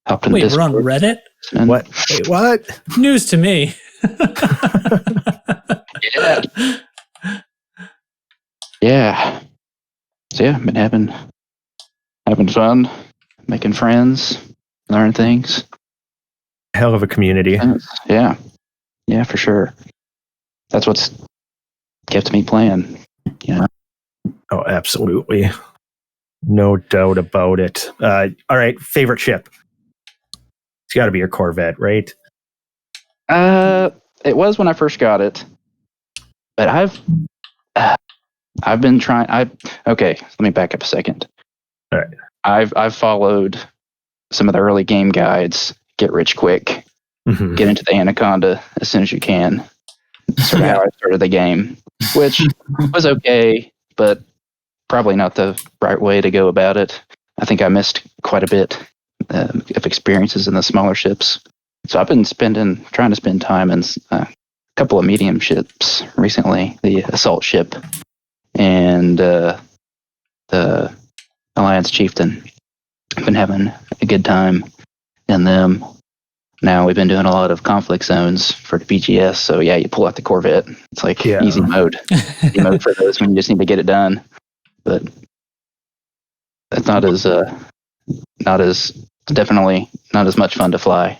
hopped in the Discord. We're on Reddit? And what? Wait, what? News to me. Yeah. So yeah, been having fun, making friends, learning things. Hell of a community. Yeah. Yeah, for sure. That's what's kept me playing. Oh, absolutely. No doubt about it. All right, favorite ship? It's got to be your Corvette, right? It was when I first got it, but I've been trying. Okay, let me back up a second. All right. I've followed some of the early game guides. Get rich quick. Mm-hmm. Get into the Anaconda as soon as you can. Sort of how I started the game, which was okay, but probably not the right way to go about it. I think I missed quite a bit of experiences in the smaller ships. So I've been trying to spend time in a couple of medium ships recently, the assault ship and the Alliance Chieftain. I've been having a good time in them. Now we've been doing a lot of conflict zones for the BGS, so yeah, you pull out the Corvette. It's like easy mode. Easy mode for those when you just need to get it done. But that's definitely not as much fun to fly.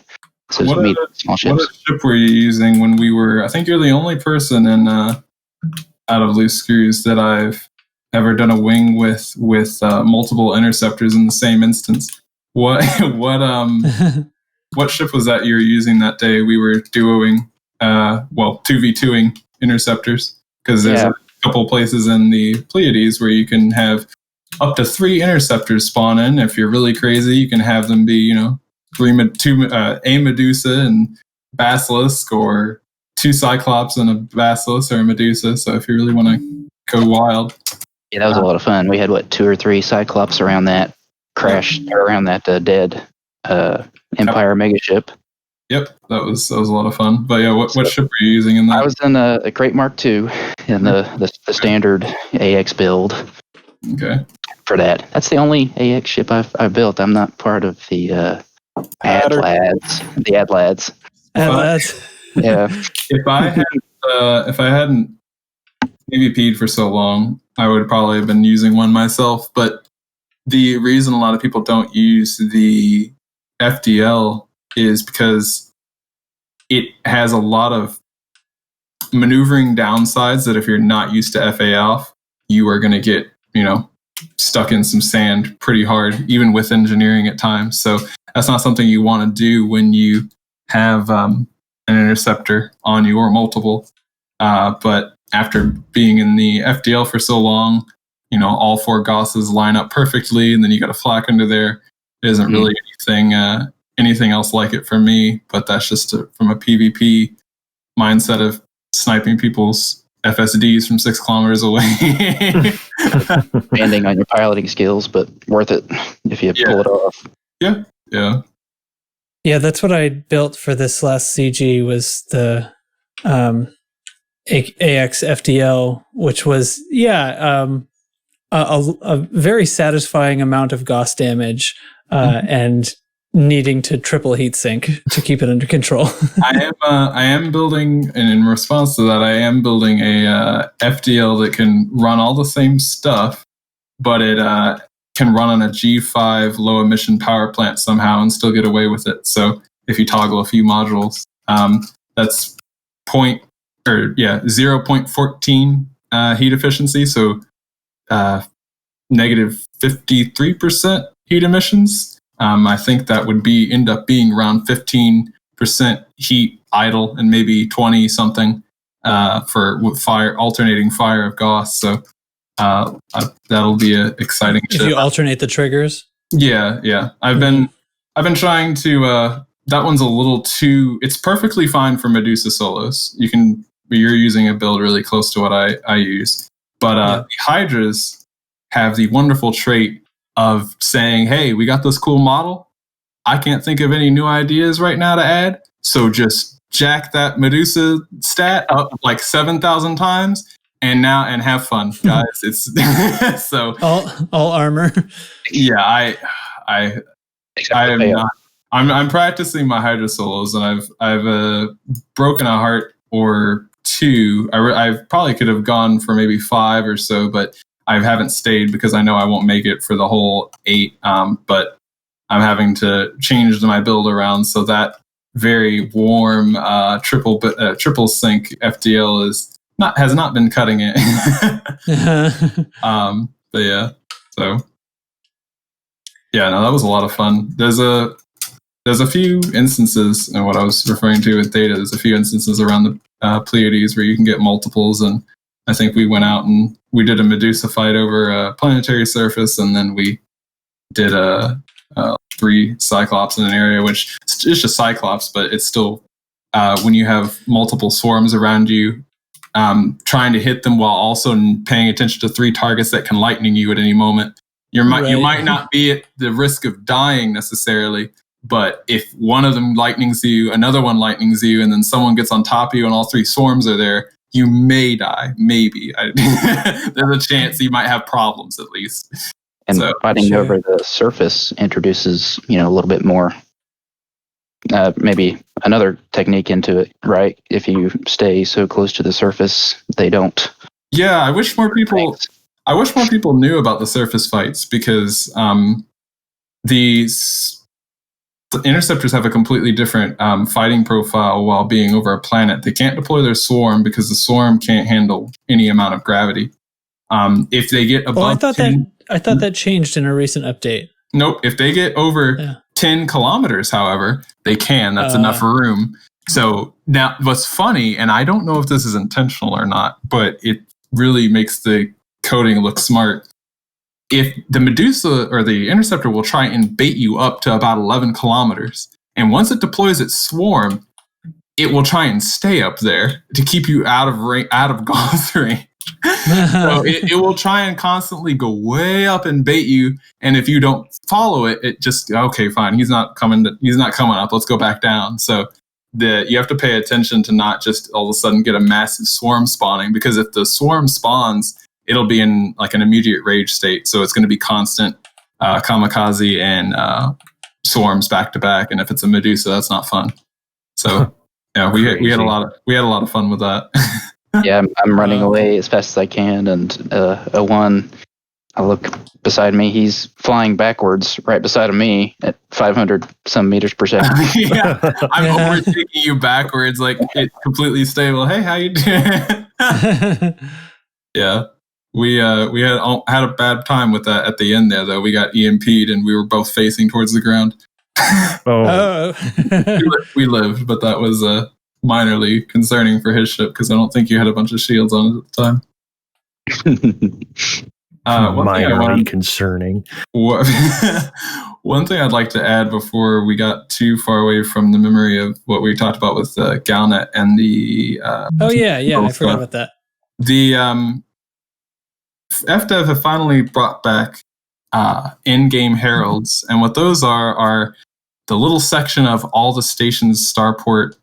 So small ships. What ship were you using when we were? I think you're the only person in out of Loose Screws that I've ever done a wing with multiple interceptors in the same instance. What ship was that you were using that day? We were duoing, 2v2ing interceptors, because there's a couple places in the Pleiades where you can have up to 3 interceptors spawn in. If you're really crazy, you can have them be, a Medusa and Basilisk, or 2 Cyclops and a Basilisk or a Medusa. So if you really want to go wild. Yeah, that was a lot of fun. We had 2 or 3 Cyclops around that dead Empire megaship. Yep, that was a lot of fun. But yeah, what ship were you using in that? I was in a Great Mark II in the standard AX build. Okay. For that, that's the only AX ship I've built. I'm not part of the Ad lads. The ad lads. Ad lads. Yeah. If I hadn't PvP'd for so long, I would probably have been using one myself. But the reason a lot of people don't use the FDL is because it has a lot of maneuvering downsides that if you're not used to FA off, you are going to get, stuck in some sand pretty hard, even with engineering at times. So that's not something you want to do when you have an interceptor on you or multiple. But after being in the FDL for so long, all 4 Gosses line up perfectly, and then you got a flak under there. It isn't really anything else like it for me, but that's just from a PvP mindset of sniping people's FSDs from 6 kilometers away. Depending on your piloting skills, but worth it if you pull it off. Yeah. Yeah, that's what I built for this last CG was the AX FDL, which was a very satisfying amount of Gauss damage and needing to triple heatsink to keep it under control. I am building, and in response to that, I am building a FDL that can run all the same stuff, but it can run on a G5 low emission power plant somehow and still get away with it. So if you toggle a few modules, that's 0.14 heat efficiency. So negative 53% heat emissions. I think that would end up being around 15% heat idle and maybe 20 something with alternating fire of Gauss. So that'll be an exciting. If you alternate the triggers. Yeah. I've been trying to. That one's a little too. It's perfectly fine for Medusa solos. You're using a build really close to what I use, but the Hydras have the wonderful trait of saying, hey, we got this cool model. I can't think of any new ideas right now to add. So just jack that Medusa stat up like 7,000 times and have fun, guys. It's so all armor. Yeah, I am not. I'm practicing my Hydra solos, and I've broken a heart or 2. I probably could have gone for maybe 5 or so, but I haven't stayed because I know I won't make it for the whole 8. But I'm having to change my build around so that very warm triple sync FDL has not been cutting it. But yeah, so yeah, no, that was a lot of fun. There's a few instances, and what I was referring to with data, there's a few instances around the Pleiades where you can get multiples, and I think we went out and we did a Medusa fight over a planetary surface, and then we did 3 Cyclops in an area, which is just Cyclops, but it's still, when you have multiple swarms around you, trying to hit them while also paying attention to 3 targets that can lightning you at any moment. You might not be at the risk of dying necessarily, but if one of them lightnings you, another one lightnings you, and then someone gets on top of you and all 3 swarms are there, you may die. Maybe. There's a chance you might have problems at least. And fighting over the surface introduces, a little bit more, maybe another technique into it, right? If you stay so close to the surface, they don't. Yeah, I wish more people knew about the surface fights, because the interceptors have a completely different fighting profile while being over a planet. They can't deploy their swarm because the swarm can't handle any amount of gravity. If they get above I thought that changed in a recent update. Nope. If they get over 10 kilometers, however, they can. That's enough room. So now what's funny, and I don't know if this is intentional or not, but it really makes the coding look smart. If the Medusa or the interceptor will try and bait you up to about 11 kilometers, and once it deploys its swarm, it will try and stay up there to keep you out of Gauss range. So it will try and constantly go way up and bait you, and if you don't follow it, it just, okay, fine, he's not coming up, let's go back down. So you have to pay attention to not just all of a sudden get a massive swarm spawning, because if the swarm spawns, it'll be in like an immediate rage state. So it's going to be constant kamikaze and swarms back to back, and if it's a Medusa, that's not fun. So yeah, we had a lot of fun with that. Yeah, I'm running away as fast as I can, and Awan, I look beside me. He's flying backwards right beside of me at 500 some meters per second. Yeah, I'm overtaking you backwards, like it's completely stable. Hey, how you doing? Yeah, we had a bad time with that at the end there, though. We got EMP'd, and we were both facing towards the ground. We lived, but that was minorly concerning for his ship because I don't think you had a bunch of shields on it at the time. Minorly concerning. One thing I'd like to add before we got too far away from the memory of what we talked about with Galnet and the I forgot about that. The FDev have finally brought back in-game heralds, and what those are the little section of all the station's starport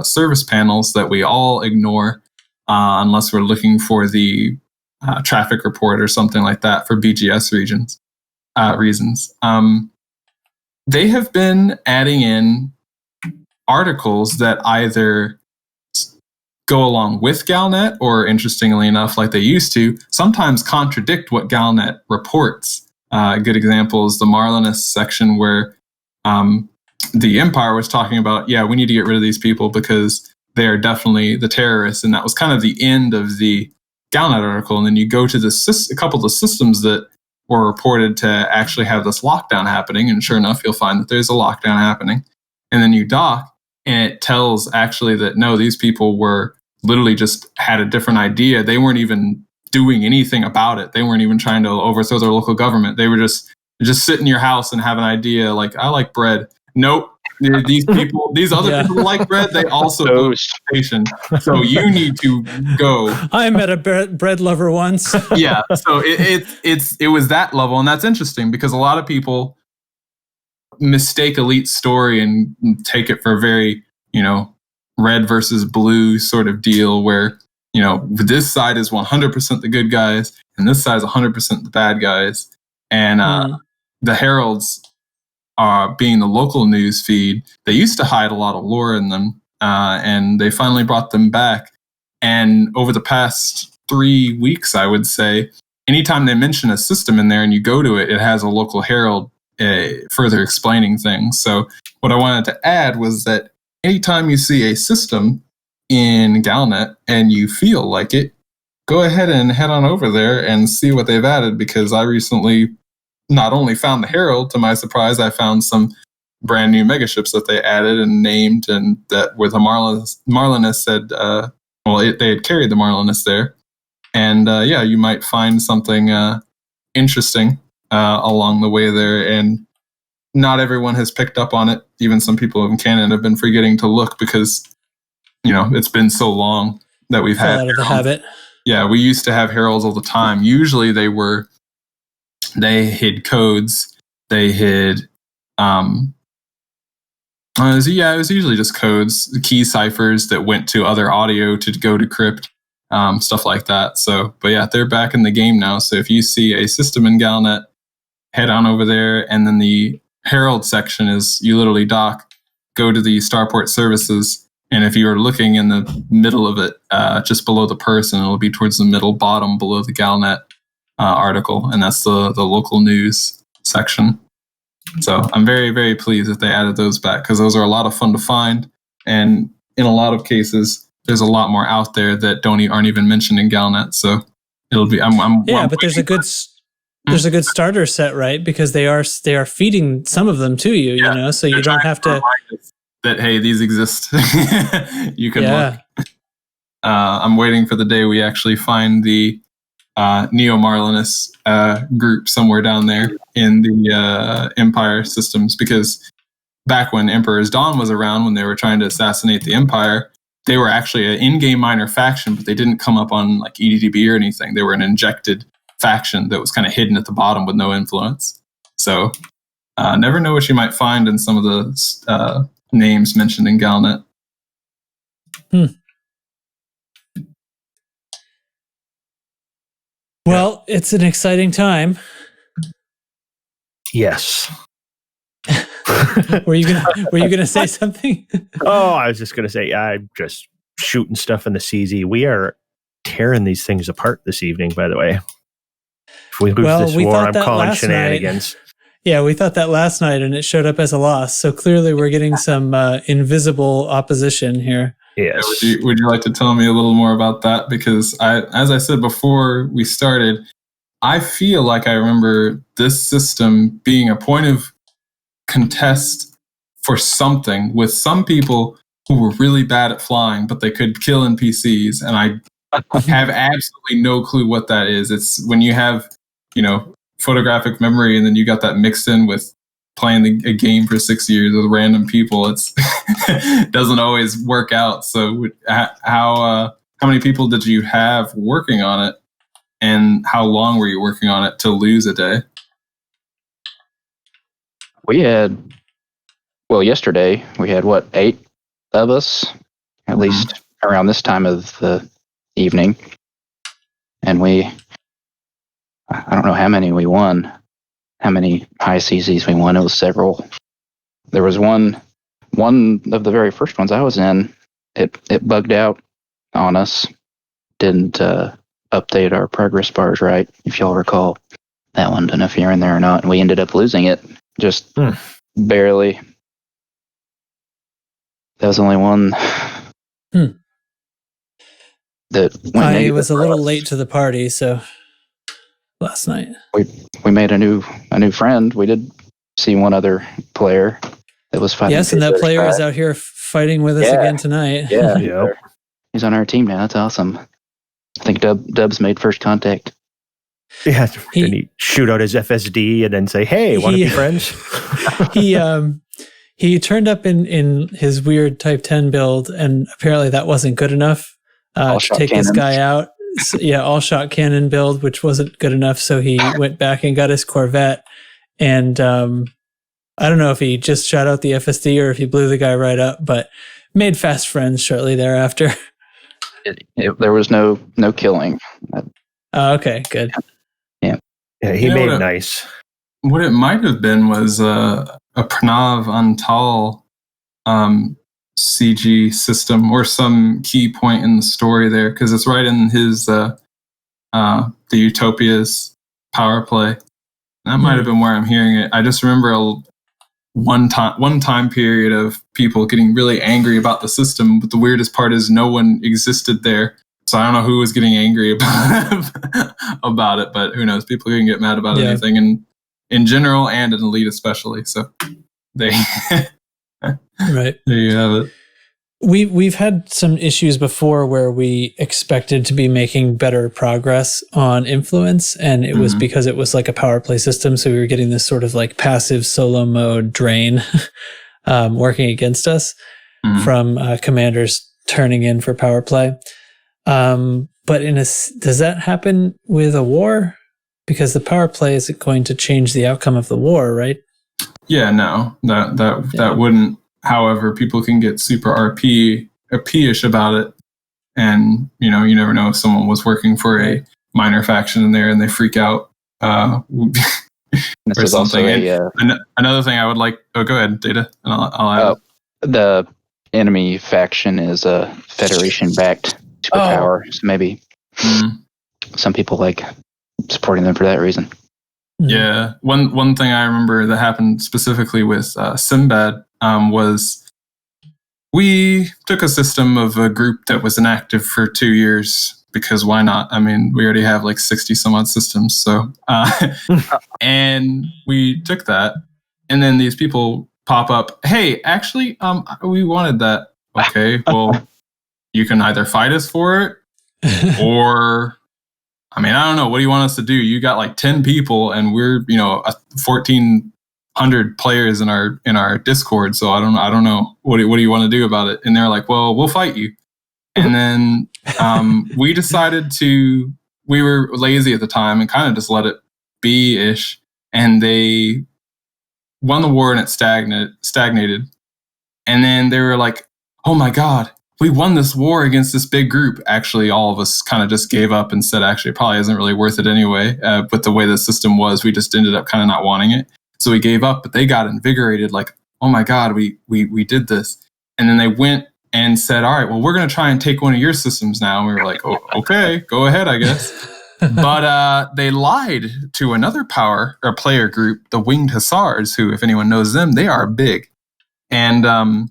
service panels that we all ignore unless we're looking for the traffic report or something like that for BGS reasons. They have been adding in articles that either go along with Galnet or, interestingly enough, like they used to, sometimes contradict what Galnet reports. A good example is the Marlinus section where the Empire was talking about, we need to get rid of these people because they are definitely the terrorists. And that was kind of the end of the Galnet article. And then you go to a couple of the systems that were reported to actually have this lockdown happening. And sure enough, you'll find that there's a lockdown happening. And then you dock, and it tells actually that, no, these people were literally just had a different idea. They weren't even doing anything about it. They weren't even trying to overthrow their local government. They were just sit in your house and have an idea like, I like bread. Nope. These other people like bread. They also go to the station. So you need to go. I met a bread lover once. Yeah. So it was that level. And that's interesting because a lot of people mistake Elite story and take it for a very, red versus blue sort of deal where, this side is 100% the good guys and this side is 100% the bad guys. And the Heralds being the local news feed, they used to hide a lot of lore in them, and they finally brought them back. And over the past 3 weeks, I would say, anytime they mention a system in there and you go to it, it has a local herald further explaining things. So what I wanted to add was that anytime you see a system in Galnet and you feel like it, go ahead and head on over there and see what they've added, because I recently not only found the Herald, to my surprise, I found some brand new megaships that they added and named, and that where the Marlinus said, they had carried the Marlinus there. And you might find something interesting along the way there. And not everyone has picked up on it. Even some people in canon have been forgetting to look because, it's been so long that we've had out of the habit. Yeah, we used to have heralds all the time. Usually they hid codes. They hid, it was usually just codes, key ciphers that went to other audio to go decrypt, stuff like that. So, but yeah, they're back in the game now. So if you see a system in Galnet, head on over there. And then the Herald section is you literally dock, go to the Starport services. And if you're looking in the middle of it, just below the person, it'll be towards the middle bottom below the Galnet article. And that's the local news section. So I'm very, very pleased that they added those back, because those are a lot of fun to find. And in a lot of cases, there's a lot more out there that aren't even mentioned in Galnet. So it'll be, but there's a good starter set, right? Because they are feeding some of them to you, so you don't have to. That, hey, these exist. You can look. I'm waiting for the day we actually find the Neo Marlinus group somewhere down there in the Empire systems, because back when Emperor's Dawn was around, when they were trying to assassinate the Empire, they were actually an in-game minor faction, but they didn't come up on like EDDB or anything. They were an injected faction that was kind of hidden at the bottom with no influence. So never know what you might find in some of the names mentioned in Galnet. Well, it's an exciting time. Yes. Were you gonna say something? Oh, I was just gonna say, I'm just shooting stuff in the CZ. We are tearing these things apart this evening, by the way. If we lose this war, I'm calling shenanigans. Yeah, we thought that last night, and it showed up as a loss. So clearly, we're getting some invisible opposition here. Yes. Would you like to tell me a little more about that? Because as I said before we started, I feel like I remember this system being a point of contest for something with some people who were really bad at flying, but they could kill NPCs, and I have absolutely no clue what that is. It's when you have, photographic memory, and then you got that mixed in with playing a game for 6 years with random people. It doesn't always work out. So how many people did you have working on it, and how long were you working on it to lose a day? We had, yesterday we had 8 of us, at least around this time of the evening, and I don't know how many we won, how many high CZs we won. It was several. There was one of the very first ones I was in. It bugged out on us. Didn't update our progress bars right, if y'all recall that one. Don't know if you're in there or not. And we ended up losing it, just barely. That was only one. That I was a little late to the party, so last night we made a new friend. We did see one other player that was fighting. Yes, and that player is out here fighting with us again tonight. Yeah, he's on our team now. That's awesome. I think Dubs made first contact. Yeah, did he shoot out his FSD and then say, "Hey, want to be friends?" He turned up in his weird Type 10 build, and apparently that wasn't good enough to take this guy out. So, all-shot cannon build, which wasn't good enough, so he went back and got his Corvette. And I don't know if he just shot out the FSD or if he blew the guy right up, but made fast friends shortly thereafter. There was no killing. Oh, okay, good. Yeah, he made it nice. What it might have been was a Pranav Antal CG system, or some key point in the story there, because it's right in his the Utopia's power play. That might have been where I'm hearing it. I just remember one time period of people getting really angry about the system, but the weirdest part is no one existed there. So I don't know who was getting angry about it, but who knows? People can get mad about anything, and in general and in Elite especially. So right. There you have it. We've had some issues before where we expected to be making better progress on influence, and it was because it was like a power play system, so we were getting this sort of like passive solo mode drain working against us from commanders turning in for power play. But does that happen with a war? Because the power play isn't going to change the outcome of the war, right? Yeah, no, that wouldn't. However, people can get super RP-ish about it, and you never know if someone was working for a minor faction in there and they freak out or something. Another thing I would like. Oh, go ahead, Data, and I'll add. The enemy faction is a Federation-backed superpower, so maybe some people like supporting them for that reason. Yeah, one thing I remember that happened specifically with Sinbad was we took a system of a group that was inactive for 2 years, because why not? I mean, we already have like 60 some odd systems, so and we took that, and then these people pop up. Hey, actually, we wanted that. Okay, well, you can either fight us for it, or I mean, I don't know. What do you want us to do? You got like 10 people, and we're 1,400 players in our Discord. So I don't know. What do you want to do about it? And they're like, well, we'll fight you. And then we decided we were lazy at the time and kind of just let it be ish. And they won the war, and it stagnated. And then they were like, oh my God, we won this war against this big group. Actually, all of us kind of just gave up and said, actually, it probably isn't really worth it anyway. But the way the system was, we just ended up kind of not wanting it. So we gave up, but they got invigorated like, oh my God, we did this. And then they went and said, all right, well, we're going to try and take one of your systems now. And we were like, oh, okay, go ahead, I guess. But they lied to another player group, the Winged Hussars, who, if anyone knows them, they are big. And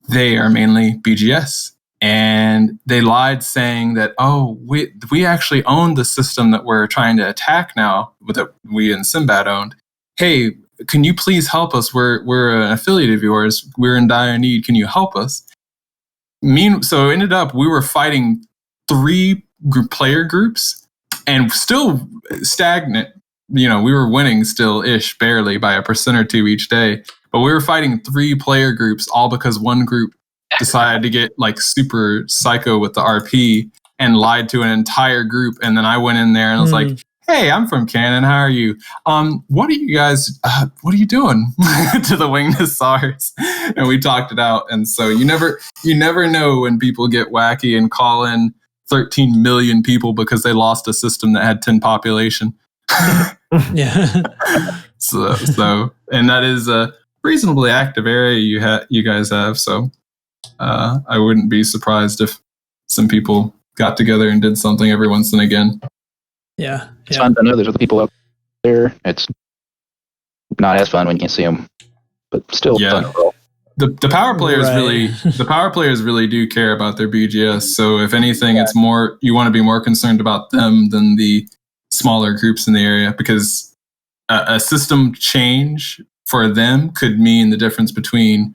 they are mainly BGS. And they lied saying that, oh, we actually own the system that we're trying to attack now, that we and Sinbad owned. Hey, can you please help us? We're an affiliate of yours. We're in dire need. Can you help us? So it ended up we were fighting 3 player groups and still stagnant. We were winning still-ish, barely by 1% or 2 each day. But we were fighting 3 player groups, all because one group decided to get like super psycho with the RP and lied to an entire group. And then I went in there and I was like, hey, I'm from Canon. How are you? What are you guys, what are you doing to the Winged Hussars? And we talked it out. And so you never know when people get wacky and call in 13 million people because they lost a system that had 10 population. Yeah. So, and that is a reasonably active area you guys have. So, I wouldn't be surprised if some people got together and did something every once and again. Yeah. It's fun to know there's other people out there. It's not as fun when you can't see them, but still fun overall. The power players really do care about their BGS. So if anything, it's more, you want to be more concerned about them than the smaller groups in the area, because a system change for them could mean the difference between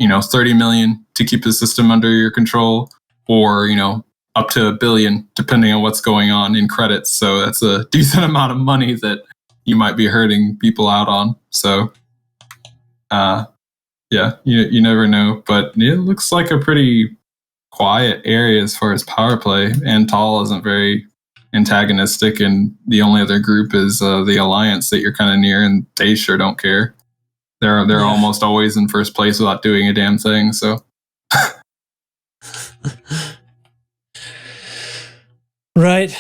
30 million to keep the system under your control, or up to $1 billion, depending on what's going on in credits. So that's a decent amount of money that you might be hurting people out on. So, you never know. But it looks like a pretty quiet area as far as power play. And Tall isn't very antagonistic, and the only other group is the Alliance that you're kind of near, and they sure don't care. They're almost always in first place without doing a damn thing. So. Right.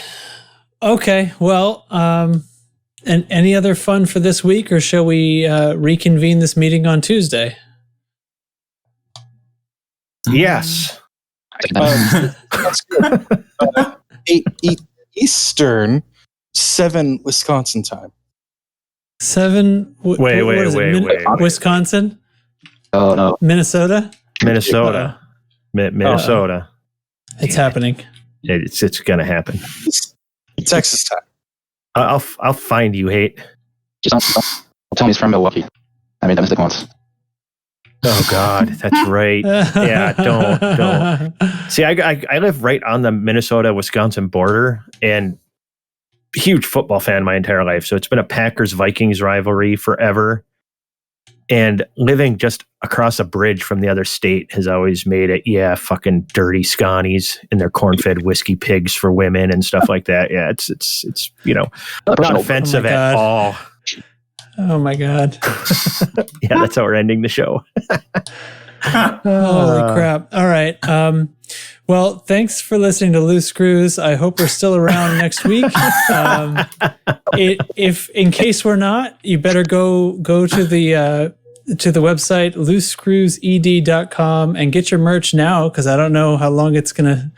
Okay. Well, and any other fun for this week, or shall we reconvene this meeting on Tuesday? Yes. That's good. 8 Eastern, 7 Wisconsin time. 7. Wait. Wisconsin? Oh no. Minnesota. Minnesota. It's happening. It's gonna happen. Texas time. I'll find you, Hate. Just don't tell me he's from Milwaukee. I made that mistake once. Oh God, that's right. Yeah, don't. See, I live right on the Minnesota-Wisconsin border, and huge football fan my entire life. So it's been a Packers-Vikings rivalry forever. And living just across a bridge from the other state has always made it, fucking dirty Scotties and their corn-fed whiskey pigs for women and stuff like that. Yeah, it's not offensive at all. Oh my God. Yeah, that's how we're ending the show. Holy crap. All right. Well, thanks for listening to Loose Screws. I hope we're still around next week. If in case we're not, you better go to the website loosescrewsed.com and get your merch now, because I don't know how long it's going to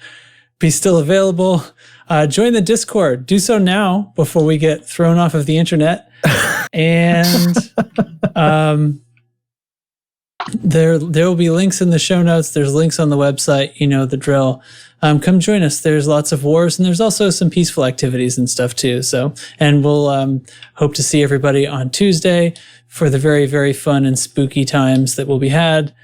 be still available. Join the Discord. Do so now before we get thrown off of the internet. And there will be links in the show notes. There's links on the website. You know the drill. Come join us. There's lots of wars, and there's also some peaceful activities and stuff too. So, and we'll hope to see everybody on Tuesday for the very, very fun and spooky times that will be had.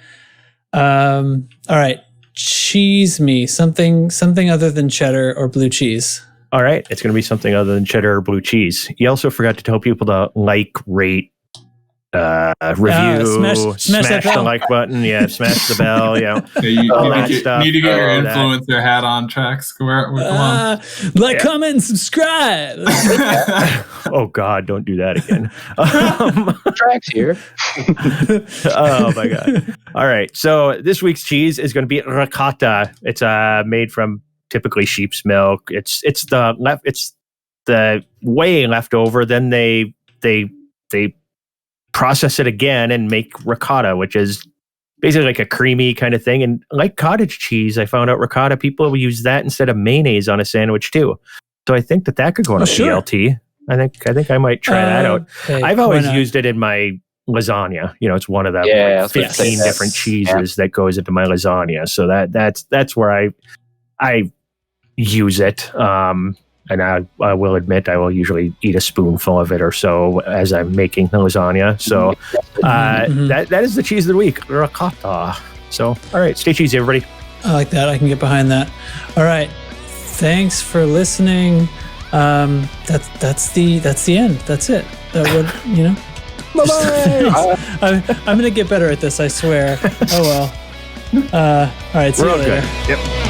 All right, cheese me something other than cheddar or blue cheese. All right, it's going to be something other than cheddar or blue cheese. You also forgot to tell people to like, rate, review, smash the like button. Yeah, smash the bell. Yeah, you need to get your influencer hat on, Trax. Come on. Like, comment, and subscribe. Oh God, don't do that again. Trax here. Oh my God. All right, so this week's cheese is going to be ricotta. It's made from typically sheep's milk. It's the whey left over. Then they process it again and make ricotta, which is basically like a creamy kind of thing. And like cottage cheese, I found out ricotta, people will use that instead of mayonnaise on a sandwich too. So I think that could go on a BLT. I think I might try that out. Hey, I've always used it in my lasagna. It's one of the 15 different cheeses that goes into my lasagna. So that's where I use it. And I will admit I will usually eat a spoonful of it or so as I'm making the lasagna. So that is the cheese of the week, ricotta. So all right, stay cheesy, everybody. I like that. I can get behind that. All right, thanks for listening. That's the end. That's it. Bye-bye. I'm gonna get better at this, I swear. Oh well. All right, see you later. Good. Yep.